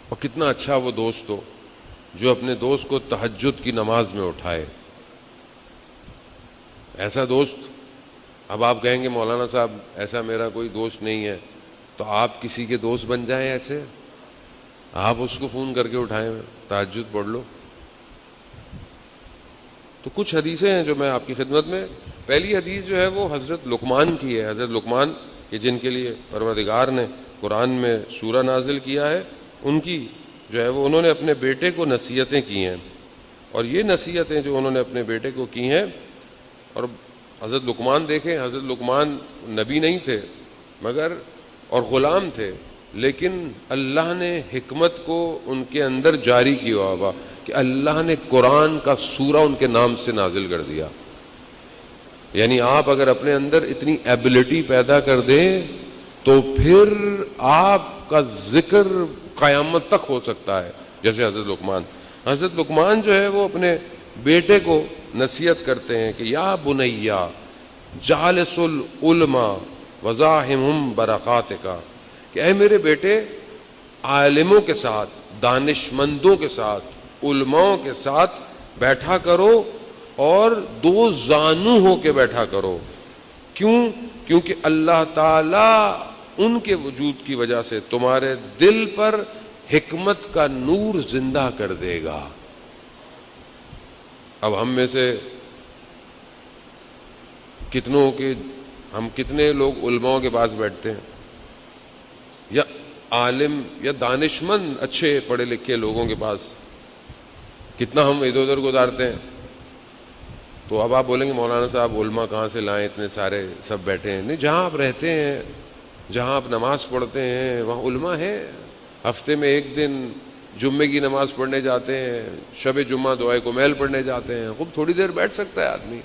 اور کتنا اچھا وہ دوست ہو جو اپنے دوست کو تہجد کی نماز میں اٹھائے. ایسا دوست, اب آپ کہیں گے مولانا صاحب ایسا میرا کوئی دوست نہیں ہے, تو آپ کسی کے دوست بن جائیں ایسے, آپ اس کو فون کر کے اٹھائیں, تہجد پڑھ لو. تو کچھ حدیثیں ہیں جو میں آپ کی خدمت میں, پہلی حدیث جو ہے وہ حضرت لقمان کی ہے. حضرت لقمان کہ جن کے لیے پروردگار نے قرآن میں سورہ نازل کیا ہے, ان کی جو ہے وہ انہوں نے اپنے بیٹے کو نصیحتیں کی ہیں, اور یہ نصیحتیں جو انہوں نے اپنے بیٹے کو کی ہیں. اور حضرت لقمان دیکھیں, حضرت لقمان نبی نہیں تھے مگر اور غلام تھے, لیکن اللہ نے حکمت کو ان کے اندر جاری کیا ہوا کہ اللہ نے قرآن کا سورہ ان کے نام سے نازل کر دیا. یعنی آپ اگر اپنے اندر اتنی ایبلٹی پیدا کر دیں تو پھر آپ کا ذکر قیامت تک ہو سکتا ہے. جیسے حضرت لقمان جو ہے وہ اپنے بیٹے کو نصیحت کرتے ہیں کہ یا بنیا جالس العلماء وزاحمہم برکاتک, کہ اے میرے بیٹے عالموں کے ساتھ, دانشمندوں کے ساتھ, علماؤں کے ساتھ بیٹھا کرو اور دو زانو ہو کے بیٹھا کرو. کیوں؟ کیونکہ اللہ تعالیٰ ان کے وجود کی وجہ سے تمہارے دل پر حکمت کا نور زندہ کر دے گا. اب ہم میں سے کتنے لوگ علماء کے پاس بیٹھتے ہیں, یا عالم یا دانشمند اچھے پڑھے لکھے لوگوں کے پاس, کتنا ہم ادھر ادھر گزارتے ہیں. تو اب آپ بولیں گے مولانا صاحب علماء کہاں سے لائیں, اتنے سارے سب بیٹھے ہیں. نہیں, جہاں آپ رہتے ہیں, جہاں آپ نماز پڑھتے ہیں وہاں علماء ہیں. ہفتے میں ایک دن جمعے کی نماز پڑھنے جاتے ہیں, شب جمعہ دعائے کمیل پڑھنے جاتے ہیں, خوب تھوڑی دیر بیٹھ سکتا ہے آدمی.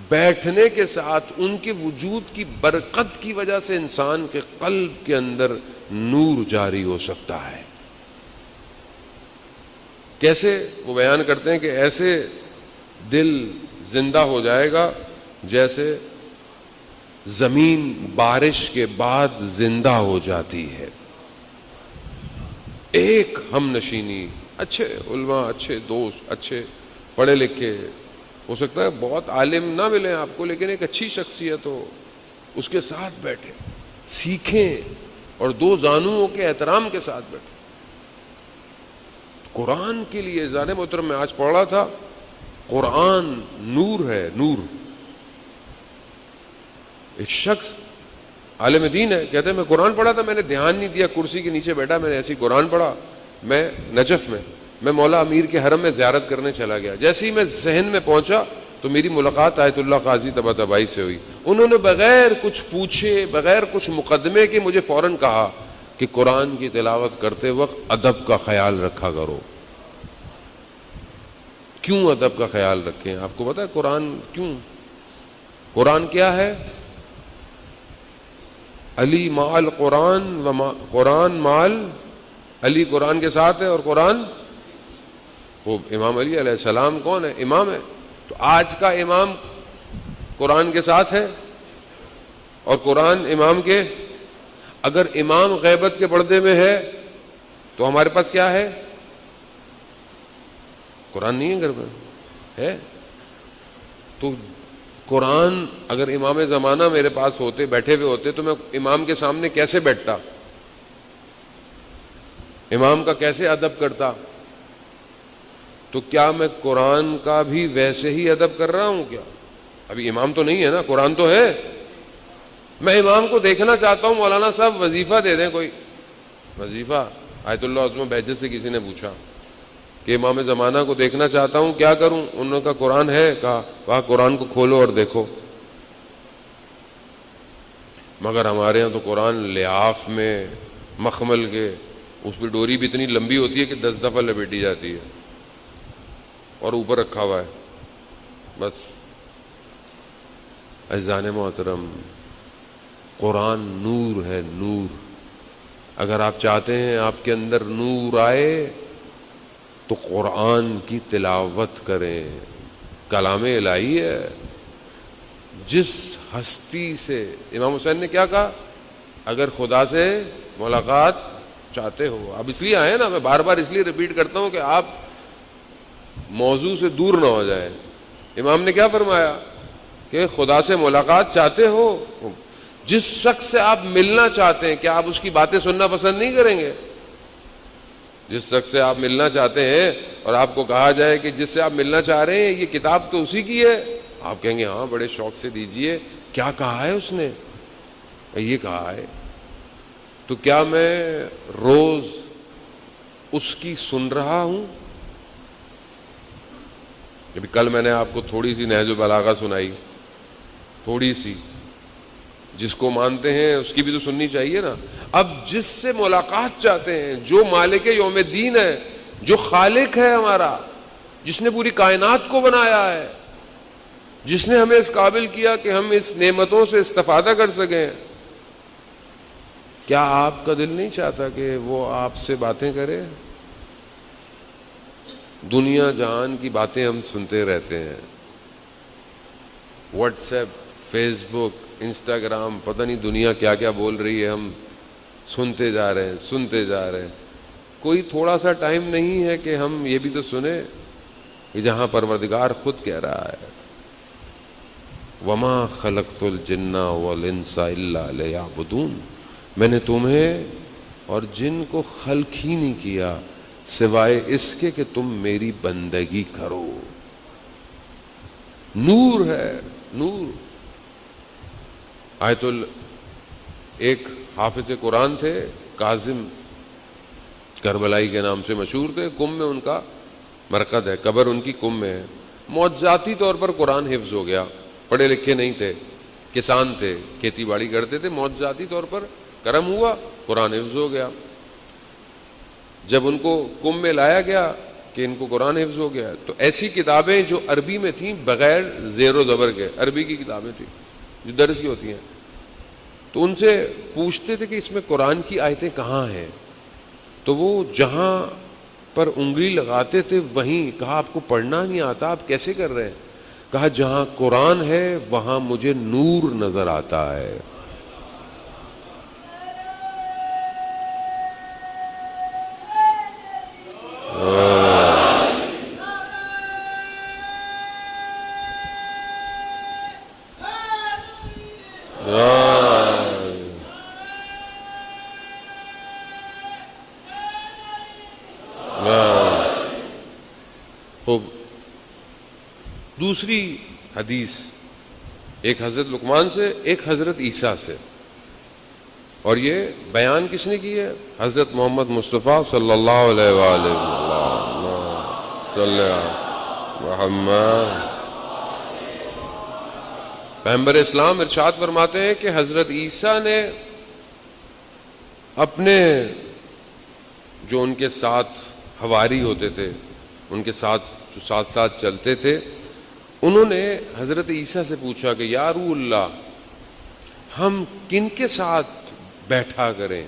بیٹھنے کے ساتھ ان کے وجود کی برکت کی وجہ سے انسان کے قلب کے اندر نور جاری ہو سکتا ہے. کیسے؟ وہ بیان کرتے ہیں کہ ایسے دل زندہ ہو جائے گا جیسے زمین بارش کے بعد زندہ ہو جاتی ہے. ایک ہم نشینی, اچھے علماء, اچھے دوست, اچھے پڑھے لکھے, ہو سکتا ہے بہت عالم نہ ملیں آپ کو, لیکن ایک اچھی شخصیت ہو, اس کے ساتھ بیٹھیں, سیکھیں, اور دو زانوؤں کے احترام کے ساتھ بیٹھیں. قرآن کے لیے ذان محترم میں آج پڑھ رہا تھا, قرآن نور ہے, نور. ایک شخص عالم دین ہے, کہتے ہیں میں قرآن پڑھا تھا, میں نے دھیان نہیں دیا, کرسی کے نیچے بیٹھا, میں نے ایسی قرآن پڑھا. میں نجف میں مولا امیر کے حرم میں زیارت کرنے چلا گیا. جیسے ہی میں ذہن میں پہنچا تو میری ملاقات آیت اللہ قاضی طباطبائی سے ہوئی. انہوں نے بغیر کچھ پوچھے, بغیر کچھ مقدمے کے مجھے فوراً کہا کہ قرآن کی تلاوت کرتے وقت ادب کا خیال رکھا کرو. کیوں ادب کا خیال رکھیں؟ آپ کو پتا ہے قرآن کیوں؟ قرآن کیا ہے؟ علی مال قرآن و قرآن مال علی, قرآن کے ساتھ ہے, اور قرآن, وہ امام علی علیہ السلام کون ہے؟ امام ہے. تو آج کا امام قرآن کے ساتھ ہے اور قرآن امام کے. اگر امام غیبت کے پردے میں ہے تو ہمارے پاس کیا ہے؟ قرآن نہیں ہے گھر میں ہے. تو قرآن اگر امام زمانہ میرے پاس ہوتے, بیٹھے ہوئے ہوتے, تو میں امام کے سامنے کیسے بیٹھتا, امام کا کیسے ادب کرتا؟ تو کیا میں قرآن کا بھی ویسے ہی ادب کر رہا ہوں کیا؟ ابھی امام تو نہیں ہے نا, قرآن تو ہے. میں امام کو دیکھنا چاہتا ہوں, مولانا صاحب وظیفہ دے دیں, کوئی وظیفہ. آیت اللہ عظمہ بہجت سے کسی نے پوچھا کہ امام زمانہ کو دیکھنا چاہتا ہوں, کیا کروں؟ انہوں نے کہا قرآن ہے. کہا وہاں قرآن کو کھولو اور دیکھو. مگر ہمارے ہاں تو قرآن لحاف میں مخمل کے, اس پہ ڈوری بھی اتنی لمبی ہوتی ہے کہ 10 دفعہ لپیٹی جاتی ہے, اور اوپر رکھا ہوا ہے بس. عزیزان محترم, قرآن نور ہے, نور. اگر آپ چاہتے ہیں آپ کے اندر نور آئے تو قرآن کی تلاوت کریں. کلام الہی ہے. جس ہستی سے امام حسین نے کیا کہا, اگر خدا سے ملاقات چاہتے ہو, اب اس لیے آئے نا, میں بار بار اس لیے ریپیٹ کرتا ہوں کہ آپ موضوع سے دور نہ ہو جائیں. امام نے کیا فرمایا کہ خدا سے ملاقات چاہتے ہو, جس شخص سے آپ ملنا چاہتے ہیں کیا آپ اس کی باتیں سننا پسند نہیں کریں گے؟ جس شخص سے آپ ملنا چاہتے ہیں اور آپ کو کہا جائے کہ جس سے آپ ملنا چاہ رہے ہیں یہ کتاب تو اسی کی ہے، آپ کہیں گے ہاں بڑے شوق سے دیجئے، کیا کہا ہے اس نے؟ یہ کہا ہے. تو کیا میں روز اس کی سن رہا ہوں؟ ابھی کل میں نے آپ کو تھوڑی سی نہج البلاغہ سنائی، تھوڑی سی، جس کو مانتے ہیں اس کی بھی تو سننی چاہیے نا. اب جس سے ملاقات چاہتے ہیں، جو مالک یوم الدین ہے، جو خالق ہے ہمارا، جس نے پوری کائنات کو بنایا ہے، جس نے ہمیں اس قابل کیا کہ ہم اس نعمتوں سے استفادہ کر سکیں، کیا آپ کا دل نہیں چاہتا کہ وہ آپ سے باتیں کرے؟ دنیا جہان کی باتیں ہم سنتے رہتے ہیں، واٹس ایپ، فیس بک، انسٹاگرام، پتہ نہیں دنیا کیا کیا بول رہی ہے، ہم سنتے جا رہے ہیں سنتے جا رہے ہیں. کوئی تھوڑا سا ٹائم نہیں ہے کہ ہم یہ بھی تو سنیں کہ جہاں پروردگار خود کہہ رہا ہے وَمَا خَلَقْتُ الْجِنَّ وَالْإِنسَ إِلَّا لِيَعْبُدُونَ، میں نے تمہیں اور جن کو خلق ہی نہیں کیا سوائے اس کے کہ تم میری بندگی کرو. نور ہے، نور. ایک حافظ قرآن تھے، کاظم کربلائی کے نام سے مشہور تھے، قم میں ان کا مرکز ہے، قبر ان کی قم میں ہے. معجزاتی طور پر قرآن حفظ ہو گیا، پڑھے لکھے نہیں تھے، کسان تھے، کھیتی باڑی کرتے تھے، معجزاتی طور پر کرم ہوا، قرآن حفظ ہو گیا. جب ان کو قم میں لایا گیا کہ ان کو قرآن حفظ ہو گیا، تو ایسی کتابیں جو عربی میں تھیں بغیر زیر و زبر کے، عربی کی کتابیں تھیں جو درس کی ہوتی ہیں، تو ان سے پوچھتے تھے کہ اس میں قرآن کی آیتیں کہاں ہیں؟ تو وہ جہاں پر انگلی لگاتے تھے وہیں کہا آپ کو پڑھنا نہیں آتا، آپ کیسے کر رہے ہیں؟ کہا جہاں قرآن ہے وہاں مجھے نور نظر آتا ہے. دوسری حدیث ایک حضرت لقمان سے، ایک حضرت عیسیٰ سے، اور یہ بیان کس نے کی ہے؟ حضرت محمد مصطفیٰ صلی اللہ علیہ وآلہ صلی محمد. پیغمبر اسلام ارشاد فرماتے ہیں کہ حضرت عیسیٰ نے اپنے جو ان کے ساتھ حواری ہوتے تھے، ان کے ساتھ جو ساتھ ساتھ چلتے تھے، انہوں نے حضرت عیسیٰ سے پوچھا کہ یا روح اللہ، ہم کن کے ساتھ بیٹھا کریں،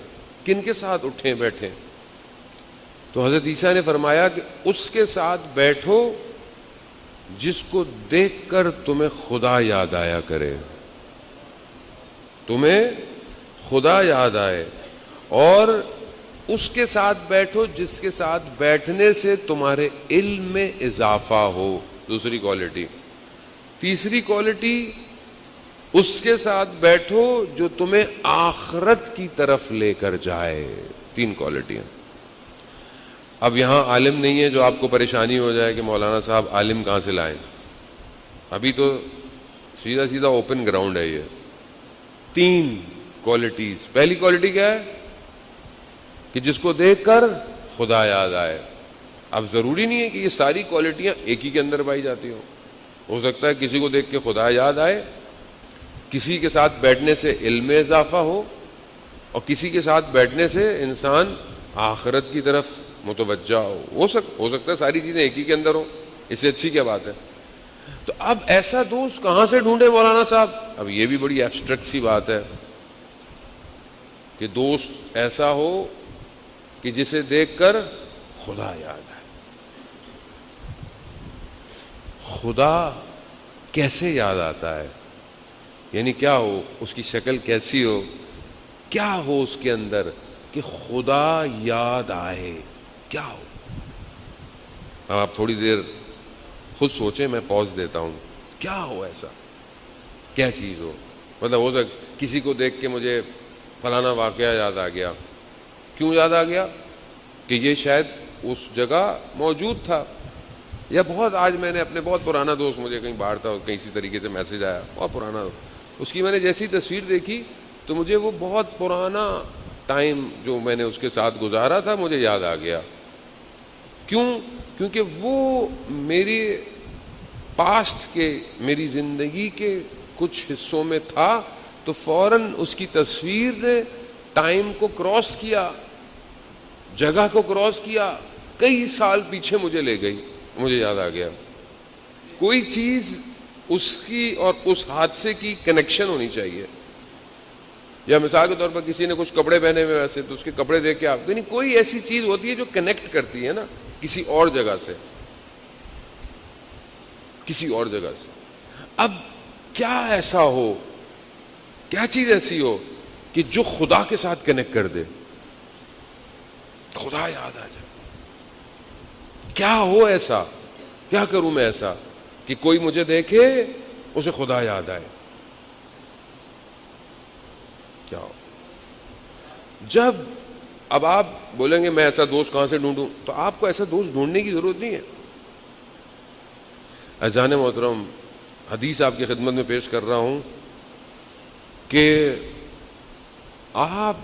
کن کے ساتھ اٹھیں بیٹھیں؟ تو حضرت عیسیٰ نے فرمایا کہ اس کے ساتھ بیٹھو جس کو دیکھ کر تمہیں خدا یاد آیا کرے، تمہیں خدا یاد آئے، اور اس کے ساتھ بیٹھو جس کے ساتھ بیٹھنے سے تمہارے علم میں اضافہ ہو. دوسری کوالٹی. تیسری کوالٹی، اس کے ساتھ بیٹھو جو تمہیں آخرت کی طرف لے کر جائے. 3 کوالٹیاں. اب یہاں عالم نہیں ہے جو آپ کو پریشانی ہو جائے کہ مولانا صاحب عالم کہاں سے لائیں، ابھی تو سیدھا سیدھا اوپن گراؤنڈ ہے یہ. 3 کوالٹیز. پہلی کوالٹی کیا ہے؟ کہ جس کو دیکھ کر خدا یاد آئے. اب ضروری نہیں ہے کہ یہ ساری کوالٹیاں ایک ہی کے اندر پائی جاتی ہوں. ہو سکتا ہے کسی کو دیکھ کے خدا یاد آئے، کسی کے ساتھ بیٹھنے سے علم میں اضافہ ہو، اور کسی کے ساتھ بیٹھنے سے انسان آخرت کی طرف متوجہ ہو سکتا ہے ساری چیزیں ایک ہی کے اندر ہوں. اس سے اچھی کیا بات ہے؟ تو اب ایسا دوست کہاں سے ڈھونڈے مولانا صاحب؟ اب یہ بھی بڑی ایبسٹریکٹ سی بات ہے کہ دوست ایسا ہو کہ جسے دیکھ کر خدا یاد آئے. خدا کیسے یاد آتا ہے؟ یعنی کیا ہو، اس کی شکل کیسی ہو، کیا ہو اس کے اندر کہ خدا یاد آئے؟ کیا ہو؟ اب آپ تھوڑی دیر خود سوچیں، میں پوز دیتا ہوں. کیا ہو ایسا؟ کیا چیز ہو؟ مطلب ہو سکتا کسی کو دیکھ کے مجھے فلانا واقعہ یاد آ گیا. کیوں یاد آ گیا؟ کہ یہ شاید اس جگہ موجود تھا. یا بہت آج میں نے اپنے بہت پرانا دوست مجھے کہیں باہر تھا کہیں اسی طریقے سے میسج آیا, بہت پرانا, اس کی میں نے جیسی تصویر دیکھی تو مجھے وہ بہت پرانا ٹائم جو میں نے اس کے ساتھ گزارا تھا مجھے یاد آ گیا. کیوں؟ کیونکہ وہ میری پاسٹ کے, میری زندگی کے کچھ حصوں میں تھا, تو فوراً اس کی تصویر نے ٹائم کو کراس کیا, جگہ کو کراس کیا, کئی سال پیچھے مجھے لے گئی, مجھے یاد آ گیا. کوئی چیز اس کی اور اس حادثے کی کنیکشن ہونی چاہیے. یا مثال کے طور پر کسی نے کچھ کپڑے پہنے ہوئے ویسے تو اس کے کپڑے دیکھ کے آپ, یعنی کوئی ایسی چیز ہوتی ہے جو کنیکٹ کرتی ہے نا کسی اور جگہ سے, کسی اور جگہ سے. اب کیا ایسا ہو, کیا چیز ایسی ہو کہ جو خدا کے ساتھ کنیکٹ کر دے, خدا یاد آ جائے. کیا ہو ایسا, کیا کروں میں ایسا کہ کوئی مجھے دیکھے اسے خدا یاد آئے؟ کیا ہو؟ جب اب آپ بولیں گے میں ایسا دوست کہاں سے ڈھونڈوں, تو آپ کو ایسا دوست ڈھونڈنے کی ضرورت نہیں ہے. اذان محترم, حدیث آپ کی خدمت میں پیش کر رہا ہوں کہ آپ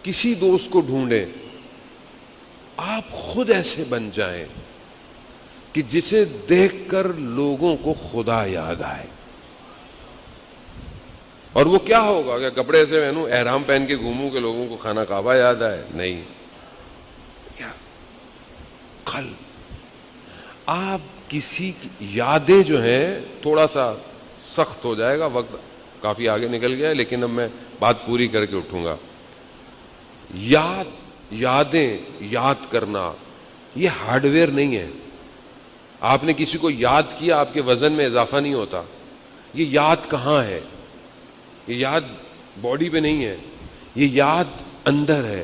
کسی دوست کو ڈھونڈیں, آپ خود ایسے بن جائیں کہ جسے دیکھ کر لوگوں کو خدا یاد آئے. اور وہ کیا ہوگا, کہ کپڑے ایسے پہنوں, احرام پہن کے گھوموں کہ لوگوں کو خانہ کعبہ یاد آئے؟ نہیں. کیا قلب, آپ کسی یادیں جو ہیں, تھوڑا سا سخت ہو جائے گا, وقت کافی آگے نکل گیا ہے لیکن اب میں بات پوری کر کے اٹھوں گا. یادیں یاد کرنا یہ ہارڈ ویئر نہیں ہے. آپ نے کسی کو یاد کیا, آپ کے وزن میں اضافہ نہیں ہوتا. یہ یاد کہاں ہے؟ یہ یاد باڈی پہ نہیں ہے, یہ یاد اندر ہے,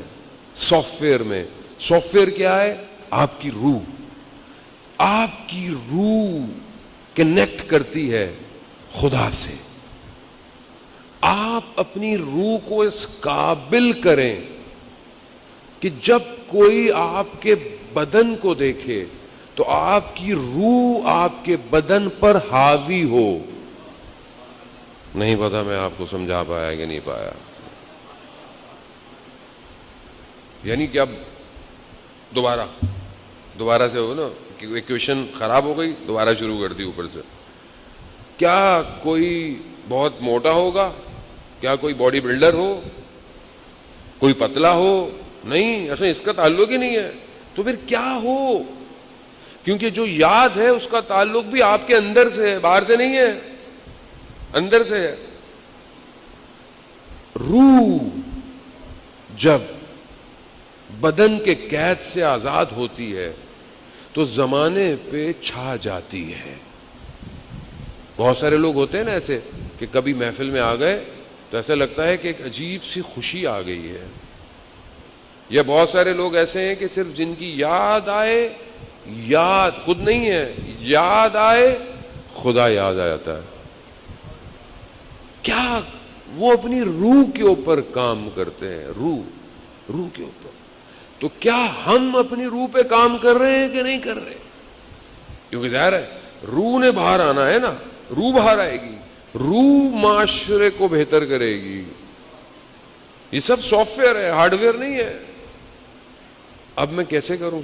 سافٹ ویئر میں. سافٹ ویئر کیا ہے؟ آپ کی روح. آپ کی روح کنیکٹ کرتی ہے خدا سے. آپ اپنی روح کو اس قابل کریں کہ جب کوئی آپ کے بدن کو دیکھے تو آپ کی روح آپ کے بدن پر حاوی ہو. نہیں پتا میں آپ کو سمجھا پایا کہ نہیں پایا. یعنی کہ اب دوبارہ سے ہو نا, ایکویشن خراب ہو گئی, دوبارہ شروع کر دی اوپر سے. کیا کوئی بہت موٹا ہوگا؟ کیا کوئی باڈی بلڈر ہو؟ کوئی پتلا ہو؟ نہیں, ایسا اس کا تعلق ہی نہیں ہے. تو پھر کیا ہو؟ کیونکہ جو یاد ہے اس کا تعلق بھی آپ کے اندر سے ہے, باہر سے نہیں ہے, اندر سے ہے. روح جب بدن کے قید سے آزاد ہوتی ہے تو زمانے پہ چھا جاتی ہے. بہت سارے لوگ ہوتے ہیں نا ایسے کہ کبھی محفل میں آ گئے تو ایسا لگتا ہے کہ ایک عجیب سی خوشی آ گئی ہے. یا بہت سارے لوگ ایسے ہیں کہ صرف جن کی یاد آئے, یاد خود نہیں ہے, یاد آئے خدا یاد آ جاتا ہے. کیا وہ اپنی روح کے اوپر کام کرتے ہیں, روح کے اوپر. تو کیا ہم اپنی روح پہ کام کر رہے ہیں کہ نہیں کر رہے؟ کیونکہ ظاہر ہے روح نے باہر آنا ہے نا, روح باہر آئے گی, روح معاشرے کو بہتر کرے گی. یہ سب سافٹ ویئر ہے, ہارڈ ویئر نہیں ہے. اب میں کیسے کروں؟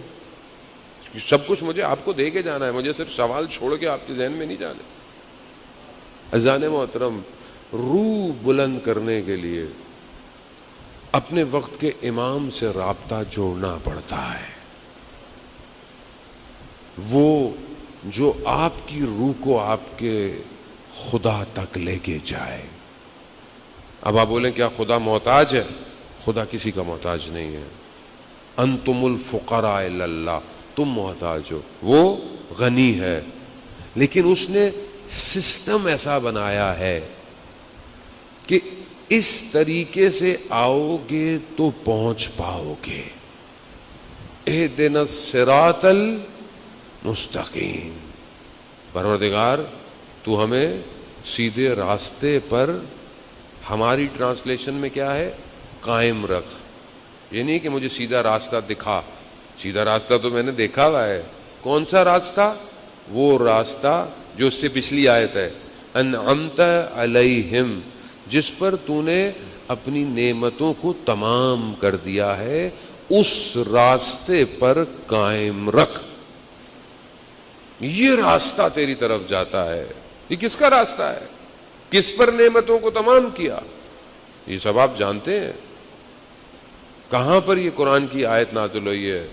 سب کچھ مجھے آپ کو دے کے جانا ہے, مجھے صرف سوال چھوڑ کے آپ کے ذہن میں نہیں جانے. اذان محترم, روح بلند کرنے کے لیے اپنے وقت کے امام سے رابطہ جوڑنا پڑتا ہے. وہ جو آپ کی روح کو آپ کے خدا تک لے کے جائے. اب آپ بولیں کیا خدا محتاج ہے؟ خدا کسی کا محتاج نہیں ہے. انتم الفقراء الی اللہ, تم محتاج ہو, وہ غنی ہے. لیکن اس نے سسٹم ایسا بنایا ہے کہ اس طریقے سے آؤ گے تو پہنچ پاؤ گے. اہدنا الصراط المستقیم, پروردگار تو ہمیں سیدھے راستے پر ہماری ٹرانسلیشن میں کیا ہے؟ قائم رکھ. یہ نہیں کہ مجھے سیدھا راستہ دکھا. سیدھا راستہ تو میں نے دیکھا ہوا ہے. کون سا راستہ؟ وہ راستہ جو اس سے پچھلی آیت ہے, انعمت علیہم, جس پر تو نے اپنی نعمتوں کو تمام کر دیا ہے, اس راستے پر قائم رکھ. یہ راستہ تیری طرف جاتا ہے. یہ کس کا راستہ ہے؟ کس پر نعمتوں کو تمام کیا؟ یہ سب آپ جانتے ہیں. کہاں پر یہ قرآن کی آیت نازل ہوئی ہے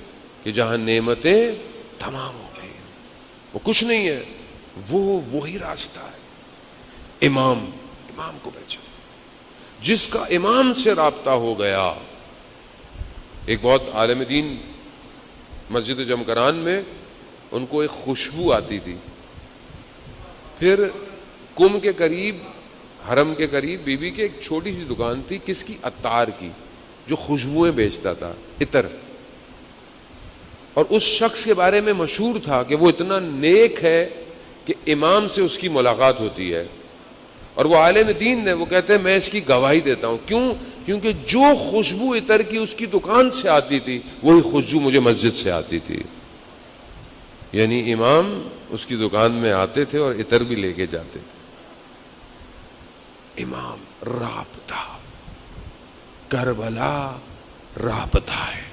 کہ جہاں نعمتیں تمام ہو گئی؟ وہ کچھ نہیں ہے, وہی راستہ ہے. امام کو پہچان, جس کا امام سے رابطہ ہو گیا. ایک بہت عالم دین مسجد جمکران میں, ان کو ایک خوشبو آتی تھی. پھر کم کے قریب, حرم کے قریب بی بی کے ایک چھوٹی سی دکان تھی, کس کی؟ عطار کی, جو خوشبوئیں بیچتا تھا, عطر. اور اس شخص کے بارے میں مشہور تھا کہ وہ اتنا نیک ہے کہ امام سے اس کی ملاقات ہوتی ہے. اور وہ عالم دین نے, وہ کہتے ہیں میں اس کی گواہی دیتا ہوں. کیوں؟ کیونکہ جو خوشبو عطر کی اس کی دکان سے آتی تھی, وہی خوشبو مجھے مسجد سے آتی تھی. یعنی امام اس کی دکان میں آتے تھے اور عطر بھی لے کے جاتے تھے. امام رابطہ, کربلا رابطہ ہے.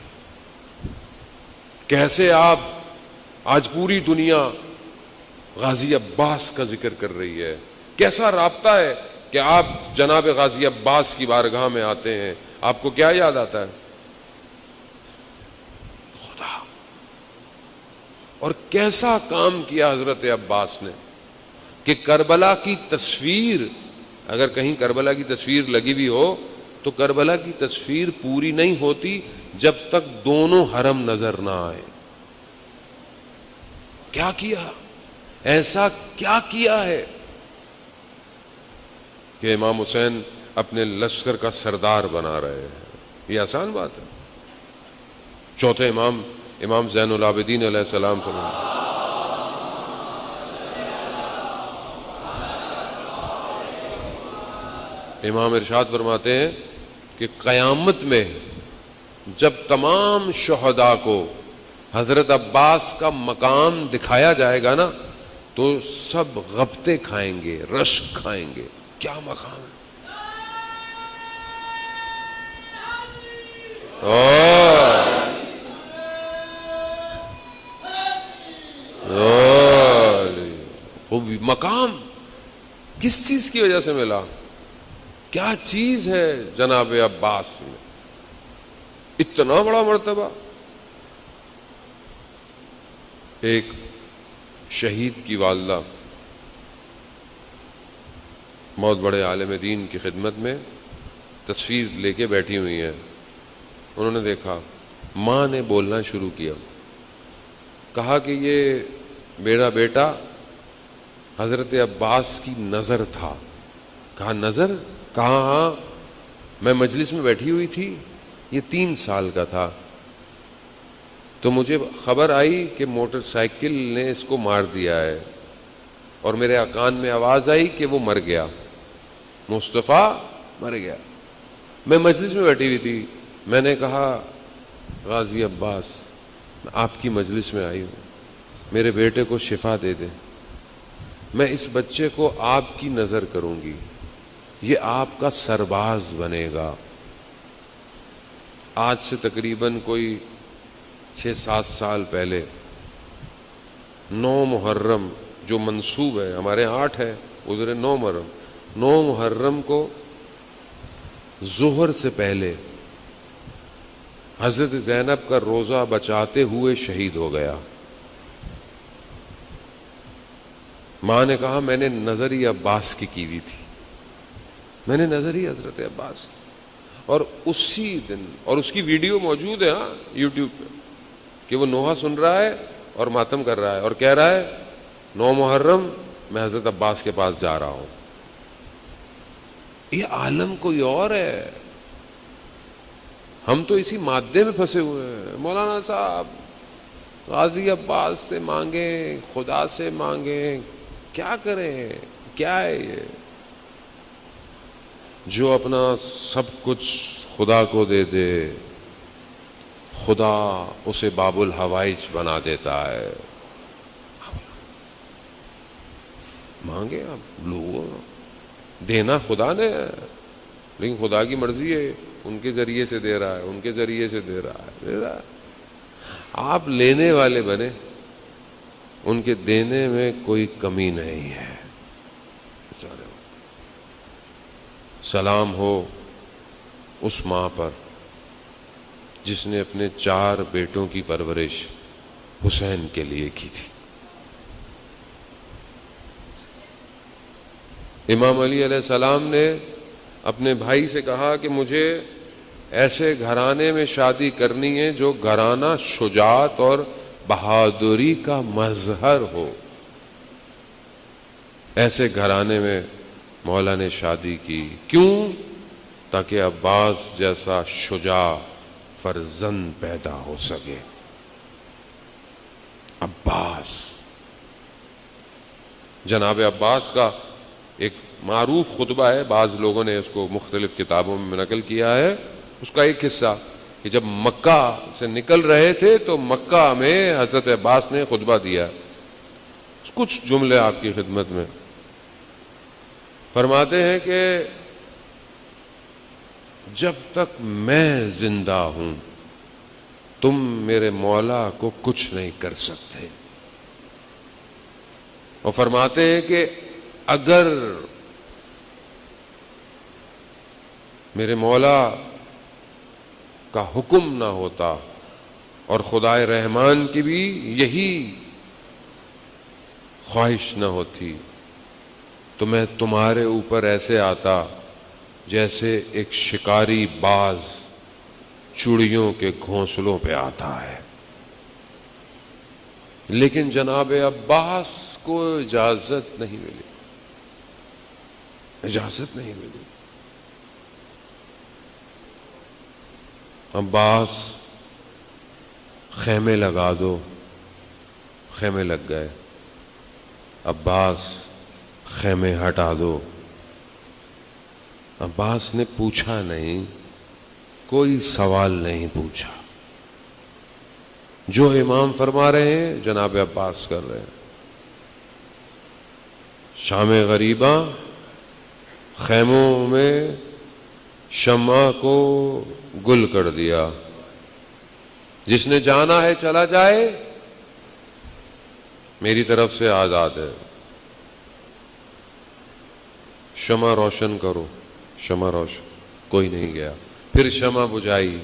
کیسے آپ, آج پوری دنیا غازی عباس کا ذکر کر رہی ہے. کیسا رابطہ ہے کہ آپ جناب غازی عباس کی بارگاہ میں آتے ہیں, آپ کو کیا یاد آتا ہے؟ خدا. اور کیسا کام کیا حضرت عباس نے کہ کربلا کی تصویر, اگر کہیں کربلا کی تصویر لگی بھی ہو تو کربلا کی تصویر پوری نہیں ہوتی جب تک دونوں حرم نظر نہ آئے. کیا کیا؟ ایسا کیا کیا ہے کہ امام حسین اپنے لشکر کا سردار بنا رہے ہیں؟ یہ آسان بات ہے. چوتھے امام زین العابدین علیہ السلام سے امام ارشاد فرماتے ہیں کہ قیامت میں جب تمام شہداء کو حضرت عباس کا مقام دکھایا جائے گا نا, تو سب غبطے کھائیں گے, رشک کھائیں گے. کیا مقام ہے! خوب مقام کس چیز کی وجہ سے ملا؟ کیا چیز ہے جناب عباس میں اتنا بڑا مرتبہ؟ ایک شہید کی والدہ بہت بڑے عالم دین کی خدمت میں تصویر لے کے بیٹھی ہوئی ہیں. انہوں نے دیکھا, ماں نے بولنا شروع کیا, کہا کہ یہ میرا بیٹا حضرت عباس کی نظر تھا. کہا نظر؟ کہا ہاں, میں مجلس میں بیٹھی ہوئی تھی, یہ 3 سال کا تھا, تو مجھے خبر آئی کہ موٹر سائیکل نے اس کو مار دیا ہے, اور میرے کان میں آواز آئی کہ وہ مر گیا, مصطفیٰ مر گیا. میں مجلس میں بیٹھی ہوئی تھی, میں نے کہا غازی عباس, میں آپ کی مجلس میں آئی ہوں, میرے بیٹے کو شفا دے دیں. میں اس بچے کو آپ کی نظر کروں گی, یہ آپ کا سرباز بنے گا. آج سے تقریباً کوئی 6-7 سال پہلے 9 محرم جو منسوب ہے, ہمارے 8 ہے, ادھر 9 محرم, 9 محرم کو ظہر سے پہلے حضرت زینب کا روزہ بچاتے ہوئے شہید ہو گیا. ماں نے کہا میں نے نظر ہی عباس کی ہوئی تھی, میں نے نظر ہی حضرت عباس, اور اسی دن, اور اس کی ویڈیو موجود ہے ہاں یوٹیوب پہ, کہ وہ نوحہ سن رہا ہے اور ماتم کر رہا ہے اور کہہ رہا ہے 9 محرم میں حضرت عباس کے پاس جا رہا ہوں. یہ عالم کوئی اور ہے, ہم تو اسی مادے میں پھنسے ہوئے ہیں. مولانا صاحب غازی عباس سے مانگیں, خدا سے مانگیں, کیا کریں, کیا ہے یہ؟ جو اپنا سب کچھ خدا کو دے دے خدا اسے باب الحوائج بنا دیتا ہے. مانگے آپ لوگوں دینا خدا نے ہے لیکن خدا کی مرضی ہے, ان کے ذریعے سے دے رہا ہے, ان کے ذریعے سے دے رہا ہے. آپ لینے والے بنے, ان کے دینے میں کوئی کمی نہیں ہے. سلام ہو اس ماں پر جس نے اپنے 4 بیٹوں کی پرورش حسین کے لیے کی تھی. امام علی علیہ السلام نے اپنے بھائی سے کہا کہ مجھے ایسے گھرانے میں شادی کرنی ہے جو گھرانہ شجاعت اور بہادری کا مظہر ہو. ایسے گھرانے میں مولا نے شادی کی. کیوں؟ تاکہ عباس جیسا شجاع فرزند پیدا ہو سکے. عباس, جناب عباس کا ایک معروف خطبہ ہے, بعض لوگوں نے اس کو مختلف کتابوں میں نقل کیا ہے. اس کا ایک حصہ کہ جب مکہ سے نکل رہے تھے تو مکہ میں حضرت عباس نے خطبہ دیا. کچھ جملے آپ کی خدمت میں. فرماتے ہیں کہ جب تک میں زندہ ہوں تم میرے مولا کو کچھ نہیں کر سکتے. اور فرماتے ہیں کہ اگر میرے مولا کا حکم نہ ہوتا اور خدائے رحمان کی بھی یہی خواہش نہ ہوتی تو میں تمہارے اوپر ایسے آتا جیسے ایک شکاری باز چڑیوں کے گھونسلوں پہ آتا ہے. لیکن جناب عباس کو اجازت نہیں ملی, اجازت نہیں ملی. عباس خیمے لگا دو, خیمے لگ گئے. عباس خیمے ہٹا دو. عباس نے پوچھا نہیں, کوئی سوال نہیں پوچھا. جو امام فرما رہے ہیں جناب عباس کر رہے ہیں. شام غریباں خیموں میں شمع کو گل کر دیا. جس نے جانا ہے چلا جائے, میری طرف سے آزاد ہے. شمع روشن کرو, شمع روشن. کوئی نہیں گیا. پھر شمع بجھائی.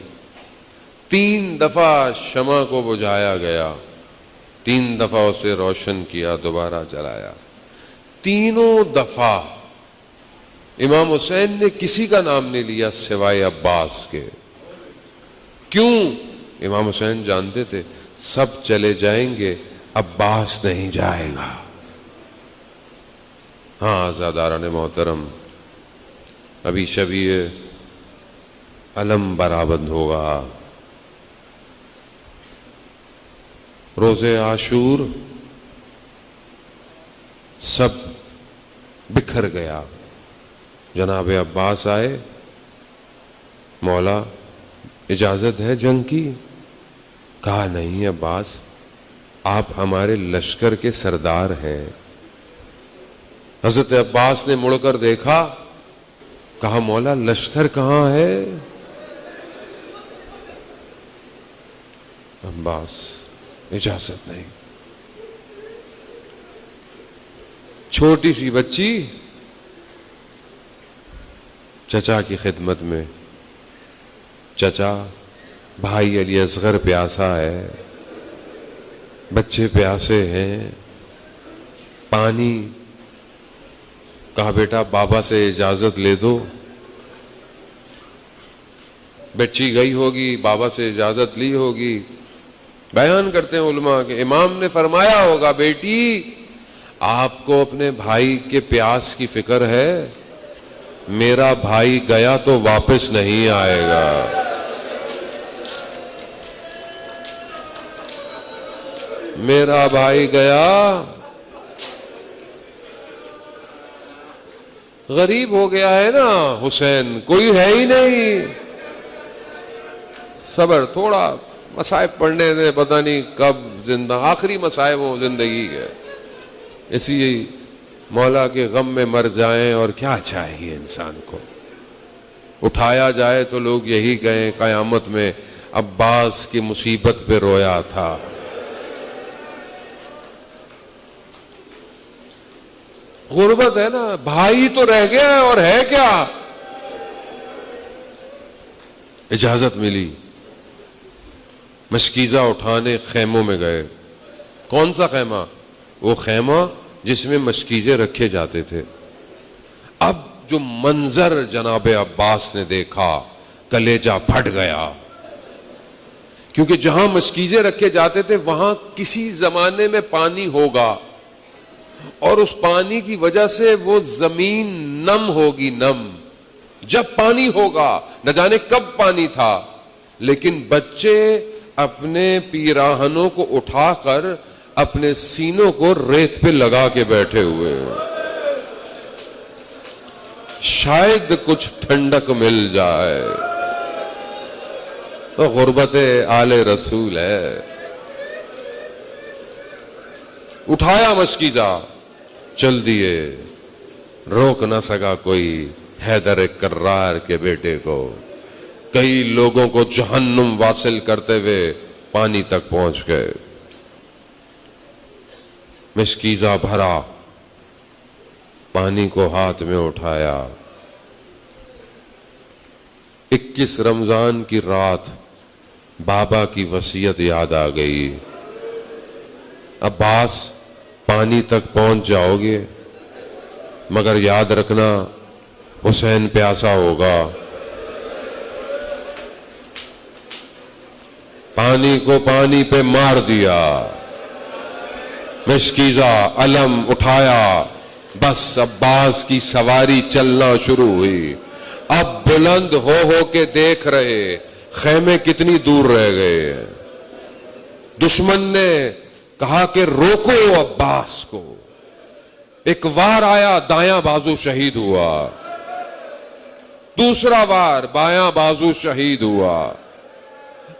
3 دفعہ شمع کو بجھایا گیا, 3 دفعہ اسے روشن کیا, دوبارہ جلایا. تینوں دفعہ امام حسین نے کسی کا نام نہیں لیا سوائے عباس کے. کیوں؟ امام حسین جانتے تھے سب چلے جائیں گے, عباس نہیں جائے گا. ہاں عزاداران محترم, ابھی شبیہ علم برآمد ہوگا. روز عاشور سب بکھر گیا. جناب عباس آئے, مولا اجازت ہے جنگ کی؟ کہا نہیں عباس, آپ ہمارے لشکر کے سردار ہیں. حضرت عباس نے مڑ کر دیکھا, کہا مولا لشکر کہاں ہے؟ عباس اجازت نہیں. چھوٹی سی بچی چچا کی خدمت میں, چچا بھائی علی اصغر پیاسا ہے, بچے پیاسے ہیں, پانی. کہا بیٹا بابا سے اجازت لے دو. بچی گئی ہوگی, بابا سے اجازت لی ہوگی. بیان کرتے ہیں علماء کہ امام نے فرمایا ہوگا بیٹی آپ کو اپنے بھائی کے پیاس کی فکر ہے, میرا بھائی گیا تو واپس نہیں آئے گا. میرا بھائی گیا غریب ہو گیا ہے نا حسین, کوئی ہے ہی نہیں. صبر, تھوڑا مصائب پڑھنے دے, پتہ نہیں کب زندہ آخری مصائب ہو زندگی کے. اسی مولا کے غم میں مر جائیں اور کیا چاہیے انسان کو. اٹھایا جائے تو لوگ یہی کہیں قیامت میں عباس کی مصیبت پہ رویا تھا. غربت ہے نا, بھائی تو رہ گیا ہے اور ہے کیا. اجازت ملی, مشکیزہ اٹھانے خیموں میں گئے. کون سا خیمہ؟ وہ خیمہ جس میں مشکیزے رکھے جاتے تھے. اب جو منظر جناب عباس نے دیکھا کلیجہ پھٹ گیا, کیونکہ جہاں مشکیزے رکھے جاتے تھے وہاں کسی زمانے میں پانی ہوگا, اور اس پانی کی وجہ سے وہ زمین نم ہوگی. نم جب پانی ہوگا, نہ جانے کب پانی تھا, لیکن بچے اپنے پیراہنوں کو اٹھا کر اپنے سینوں کو ریت پہ لگا کے بیٹھے ہوئے ہیں. شاید کچھ ٹھنڈک مل جائے. تو غربت آل رسول ہے. اٹھایا مشکیزہ, چل دیے. روک نہ سکا کوئی حیدر کرار کے بیٹے کو. کئی لوگوں کو جہنم واصل کرتے ہوئے پانی تک پہنچ گئے. مشکیزہ بھرا, پانی کو ہاتھ میں اٹھایا. 21 رمضان کی رات بابا کی وصیت یاد آ گئی. عباس, پانی تک پہنچ جاؤ گے, مگر یاد رکھنا حسین پیاسا ہوگا. پانی کو پانی پہ مار دیا. مشکیزہ علم اٹھایا, بس عباس کی سواری چلنا شروع ہوئی. اب بلند ہو کے دیکھ رہے خیمے کتنی دور رہ گئے. دشمن نے کہا کہ روکو عباس کو. ایک وار آیا, دایاں بازو شہید ہوا. دوسرا وار بایاں بازو شہید ہوا.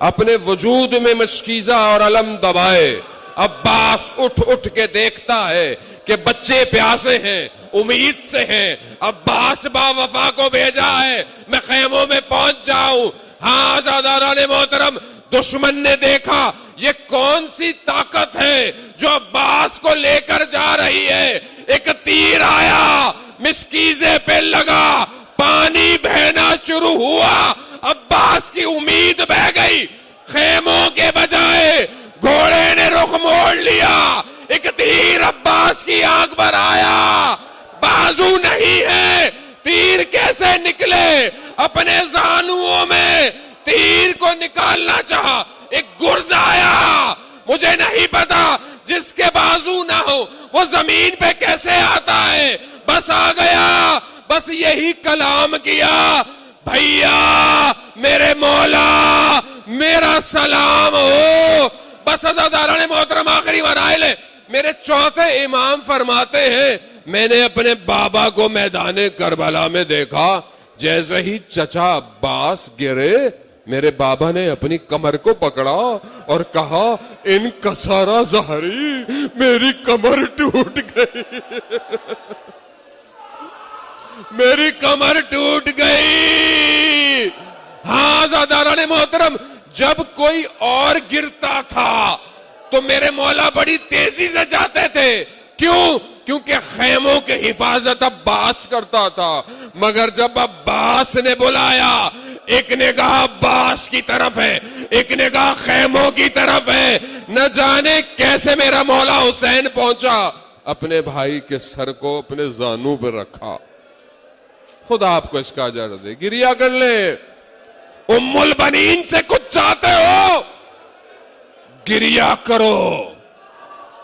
اپنے وجود میں مشکیزہ اور علم دبائے عباس اٹھ کے دیکھتا ہے کہ بچے پیاسے ہیں, امید سے ہیں. عباس با وفا کو بھیجا ہے میں خیموں میں پہنچ جاؤں. ہاں آزاداران محترم, دشمن نے دیکھا یہ کون سی طاقت ہے جو عباس کو لے کر جا رہی ہے. ایک تیر آیا, مشکیزے پہ لگا, پانی بہنا شروع ہوا. عباس کی امید بہ گئی. خیموں کے بجائے گھوڑے نے رخ موڑ لیا. ایک تیر عباس کی آنکھ پر آیا, بازو نہیں ہے, تیر کیسے نکلے. اپنے زانوؤں میں تیر کو نکالنا چاہا, ایک گرز آیا. مجھے نہیں پتا جس کے بازو نہ ہو وہ زمین پہ کیسے آتا ہے. بس آ گیا, بس یہی کلام کیا, بھیا میرے مولا میرا سلام ہو. بس عزیزان محترم, آخری مرائل ہے. میرے چوتھے امام فرماتے ہیں میں نے اپنے بابا کو میدان کربلا میں دیکھا, جیسے ہی چچا عباس گرے میرے بابا نے اپنی کمر کو پکڑا اور کہا ان کسارا ظہری, میری کمر ٹوٹ گئی. میری کمر ٹوٹ گئی. ہاں عزیزان محترم, جب کوئی اور گرتا تھا تو میرے مولا بڑی تیزی سے جاتے تھے. کیوں؟ کیونکہ خیموں کی حفاظت عباس کرتا تھا. مگر جب عباس نے بلایا, ایک نگاہ عباس کی طرف ہے, ایک نگاہ خیموں کی طرف ہے. نہ جانے کیسے میرا مولا حسین پہنچا, اپنے بھائی کے سر کو اپنے زانوں پہ رکھا. خدا آپ کو اس کا اجر دے. گریا کر لیں. ام البنین سے کچھ چاہتے ہو, گریا کرو.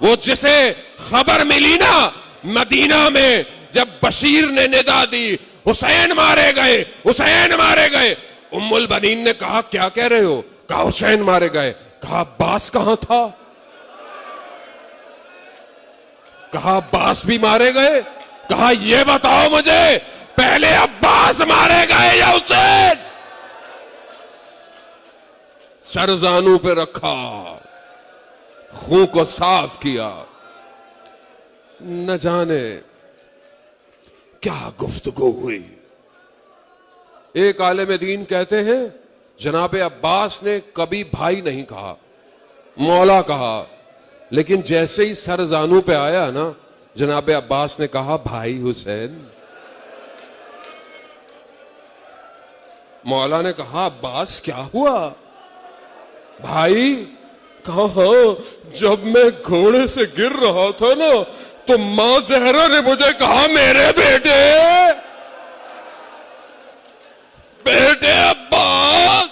وہ جسے خبر ملی نا مدینہ میں, جب بشیر نے ندا دی حسین مارے گئے, حسین مارے گئے, ام البنین نے کہا کیا کہہ رہے ہو؟ کہا حسین مارے گئے. کہا عباس کہاں تھا؟ کہا عباس بھی مارے گئے. کہا یہ بتاؤ مجھے پہلے عباس مارے گئے یا حسین؟ سر زانو پہ رکھا، خون کو صاف کیا، نہ جانے کیا گفتگو ہوئی۔ ایک عالم دین کہتے ہیں جناب عباس نے کبھی بھائی نہیں کہا، مولا کہا، لیکن جیسے ہی سر زانو پہ آیا نا جناب عباس نے کہا بھائی حسین۔ مولا نے کہا عباس کیا ہوا؟ بھائی کہا ہاں جب میں گھوڑے سے گر رہا تھا نا تو ماں زہرا نے مجھے کہا میرے بیٹے بیٹے عباس۔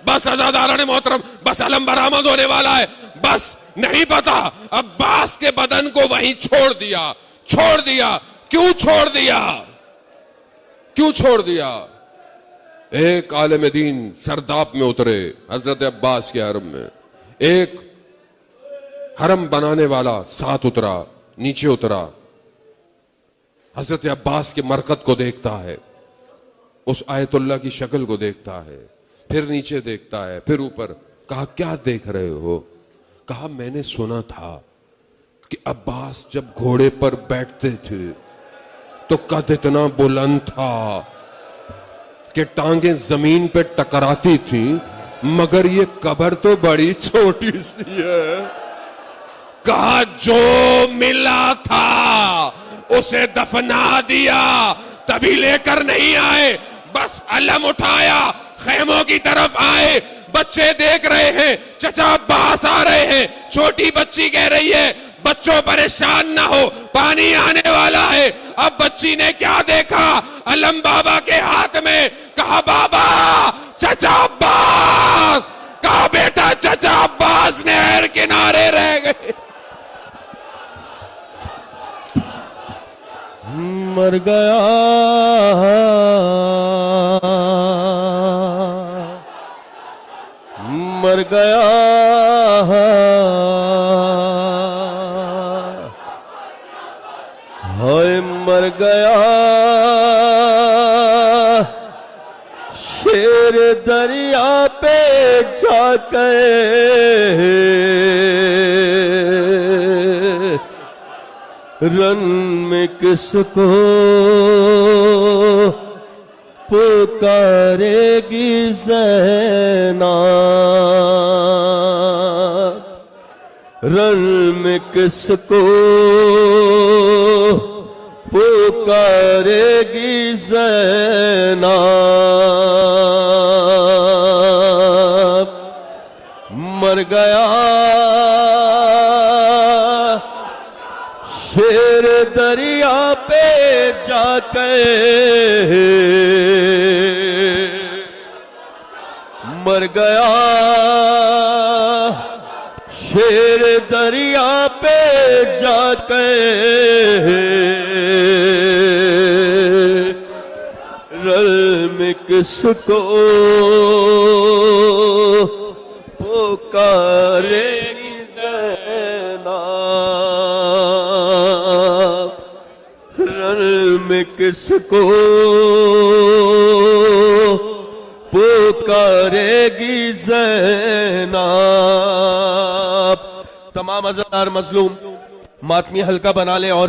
بس عزاداران محترم، بس علم برآمد ہونے والا ہے، بس نہیں پتا عباس کے بدن کو وہیں چھوڑ دیا۔ کیوں چھوڑ دیا؟ کیوں چھوڑ دیا؟ ایک عالم دین سرداب میں اترے حضرت عباس کے حرم میں، ایک حرم بنانے والا ساتھ اترا، نیچے اترا، حضرت عباس کے مرقد کو دیکھتا ہے، اس آیت اللہ کی شکل کو دیکھتا ہے، پھر نیچے دیکھتا ہے، پھر اوپر۔ کہا کیا دیکھ رہے ہو؟ کہا میں نے سنا تھا کہ عباس جب گھوڑے پر بیٹھتے تھے تو قد اتنا بلند تھا کہ ٹانگیں زمین پہ ٹکراتی تھیں، مگر یہ قبر تو بڑی چھوٹی سی ہے۔ کہا جو ملا تھا اسے دفنا دیا، تبھی لے کر نہیں آئے، بس علم اٹھایا، خیموں کی طرف آئے، بچے دیکھ رہے ہیں چچا عباس آ رہے ہیں، چھوٹی بچی کہہ رہی ہے بچوں پریشان نہ ہو پانی آنے والا ہے۔ اب بچی نے کیا دیکھا؟ علم بابا کے ہاتھ میں، کہا بابا چچا عباس، کہا بیٹا چچا عباس نہر کنارے رہ گئے۔
مر گیا مر گیا ہائے مر گیا شیر دریا پہ جا کے رن میں کس کو پکارے گی زینب، رن میں کس کو پکارے گی زینب، مر گیا شیر دریا پہ جا کے مر گیا شیر دریا پہ جا کے رل میں کس کو پکارے گی زینب، رل میں کس کو پکارے گی زینب۔ تمام عزادار مظلوم ماتمی حلقہ بنا لیں اور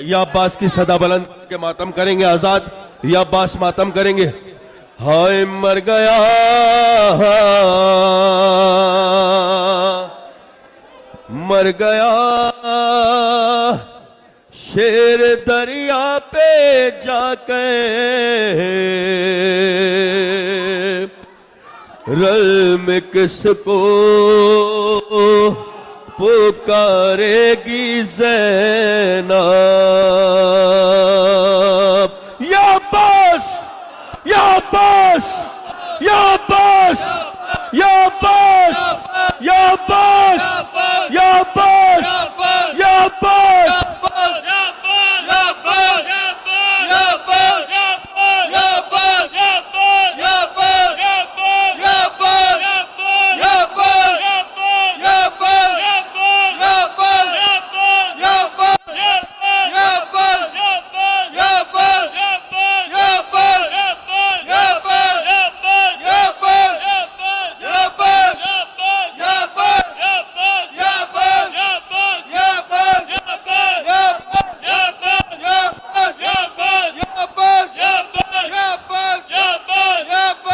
یا عباس کی صدا بلند کے ماتم کریں گے، آزاد یا عباس ماتم کریں گے۔ ہائے مر گیا مر گیا شیر دریا پہ جا کے رل میں کس کو پکارے گی زینب، یا عباس یا عباس یا عباس یا عباس یا عباس یا عباس یا عباس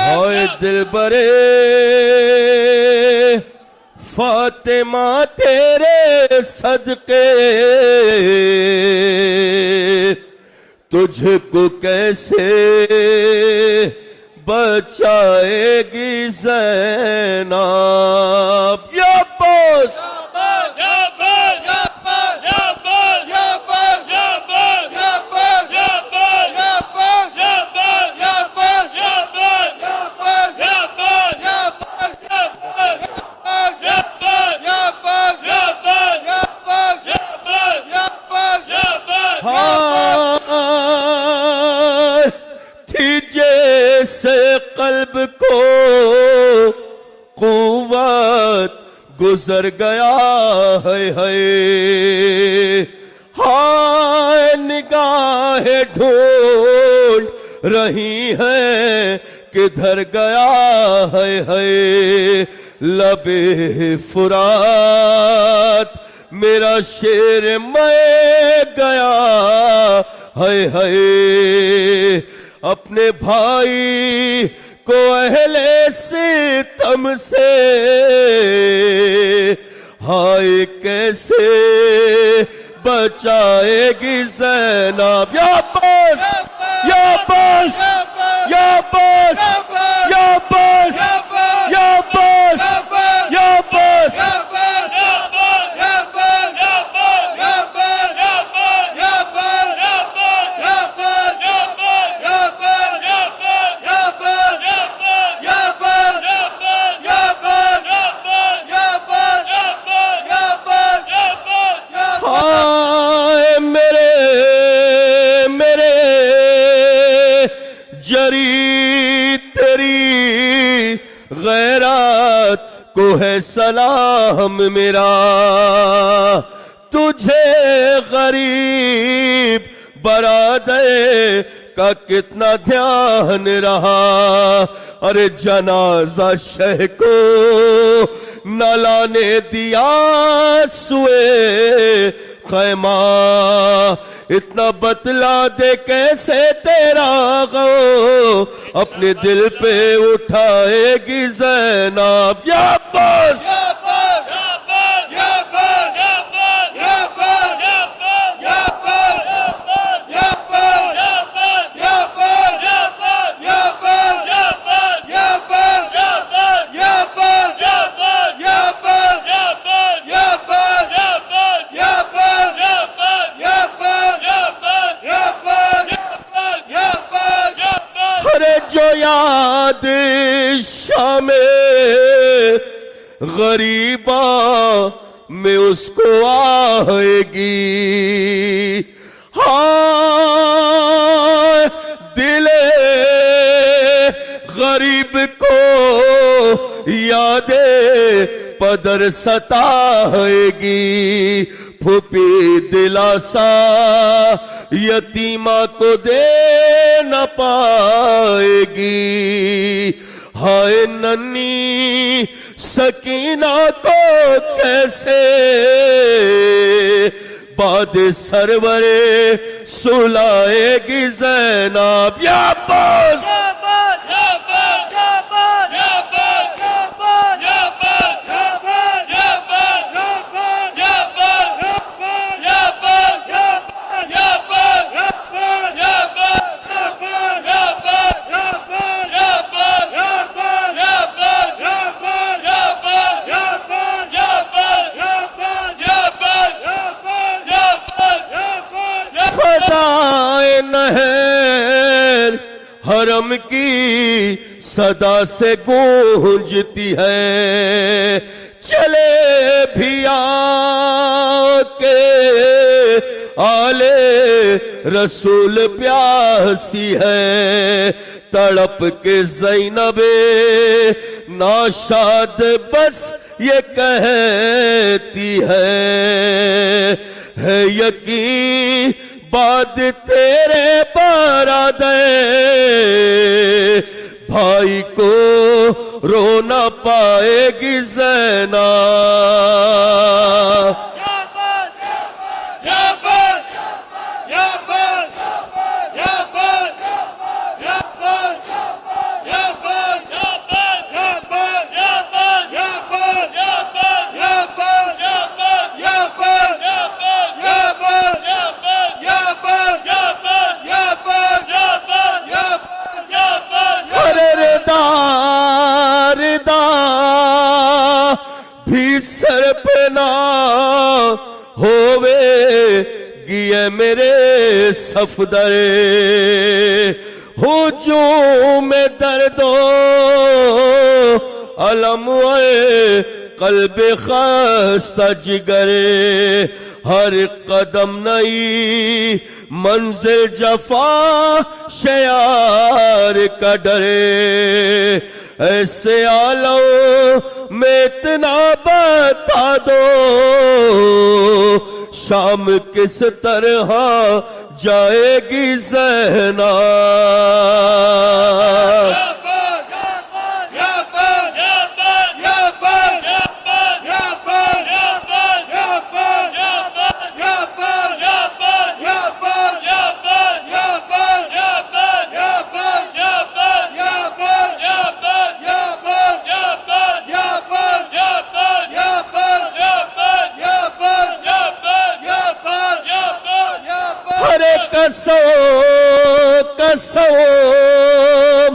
ہائے دل برے فاطمہ تیرے صدقے تجھ کو کیسے بچائے گی زینب یا باس قلب کو قوت گزر گیا ہے ہائے نگاہیں ڈھونڈ رہی ہیں کدھر گیا ہے لب فرات میرا شیر میں گیا ہے اپنے بھائی کو اہل ستم سے ہائے کیسے بچائے گی زینب یا باس یا باس یا باس یا باس یا باس یا باس غیرات کو ہے سلام میرا تجھے غریب برادر کا کتنا دھیان رہا ارے جنازہ شہ کو نہ لانے دیا سوئے خیمہ اتنا بتلا دے کیسے تیرا غم اپنے دل پہ اٹھائے گی زینب یا باس یاد شام غریبہ میں اس کو آئے گی ہاں دل غریب کو یاد پدر ستائے گی پھوپھی دلاسا یتیمہ کو دے نہ پائے گی ہائے ننھی سکینہ کو کیسے بعد سرور سلائے گی زینب یا باس حرم کی صدا سے گونجتی ہے چلے بھی آ کے آلے رسول پیاسی ہے تڑپ کے زینب ناشاد بس یہ کہتی ہے یقین بعد تیرے برادر بھائی کو رو نہ پائے گی زینب میرے صفدر ہجوم درد و علم قلب خستہ جگر ہر قدم نئی منزل جفا شیار کا ڈرے ایسے عالم میں اتنا بتا دو شام کس طرح جائے گی زینب قسم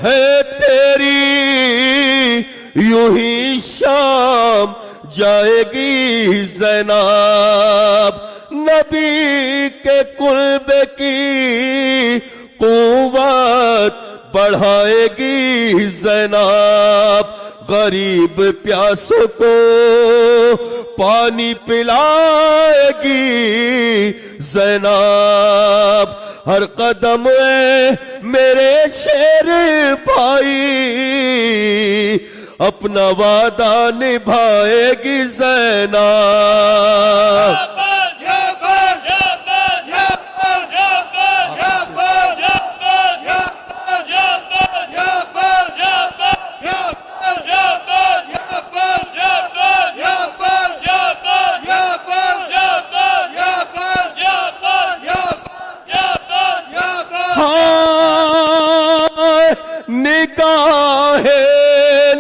ہے تیری یوں ہی شام جائے گی زینب نبی کے قرب کی قوت بڑھائے گی زینب غریب پیاسوں کو پانی پلائے گی زینب ہر قدم میرے شیر بھائی اپنا وعدہ نبھائے گی زینب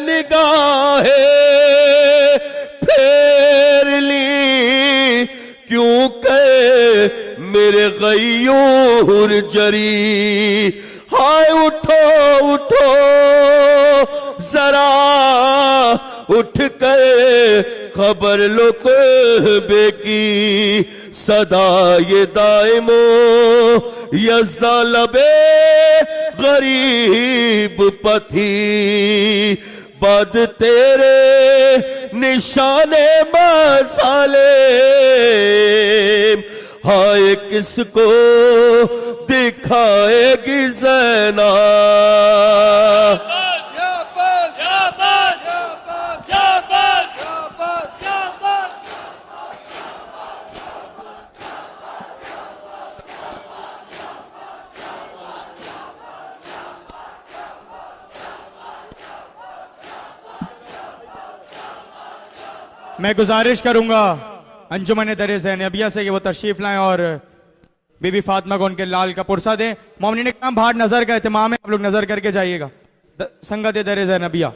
نگاہ پھیر لی کیوں کہ میرے غیور جری ہائے اٹھو اٹھو ذرا اٹھ کر خبر لو کعبے کی صدا یہ دائمو یزداں لبے غریب پتھی بعد تیرے نشان مظالم ہائے کس کو دکھائے گی زینب
میں گزارش کروں گا انجمن در زینبیہ سے کہ وہ تشریف لائیں اور بی بی فاطمہ کو ان کے لال کا پرسہ دیں مومنین کرام باہر نظر کا اہتمام ہے آپ لوگ نظر کر کے جائیے گا سنگت در زینبیہ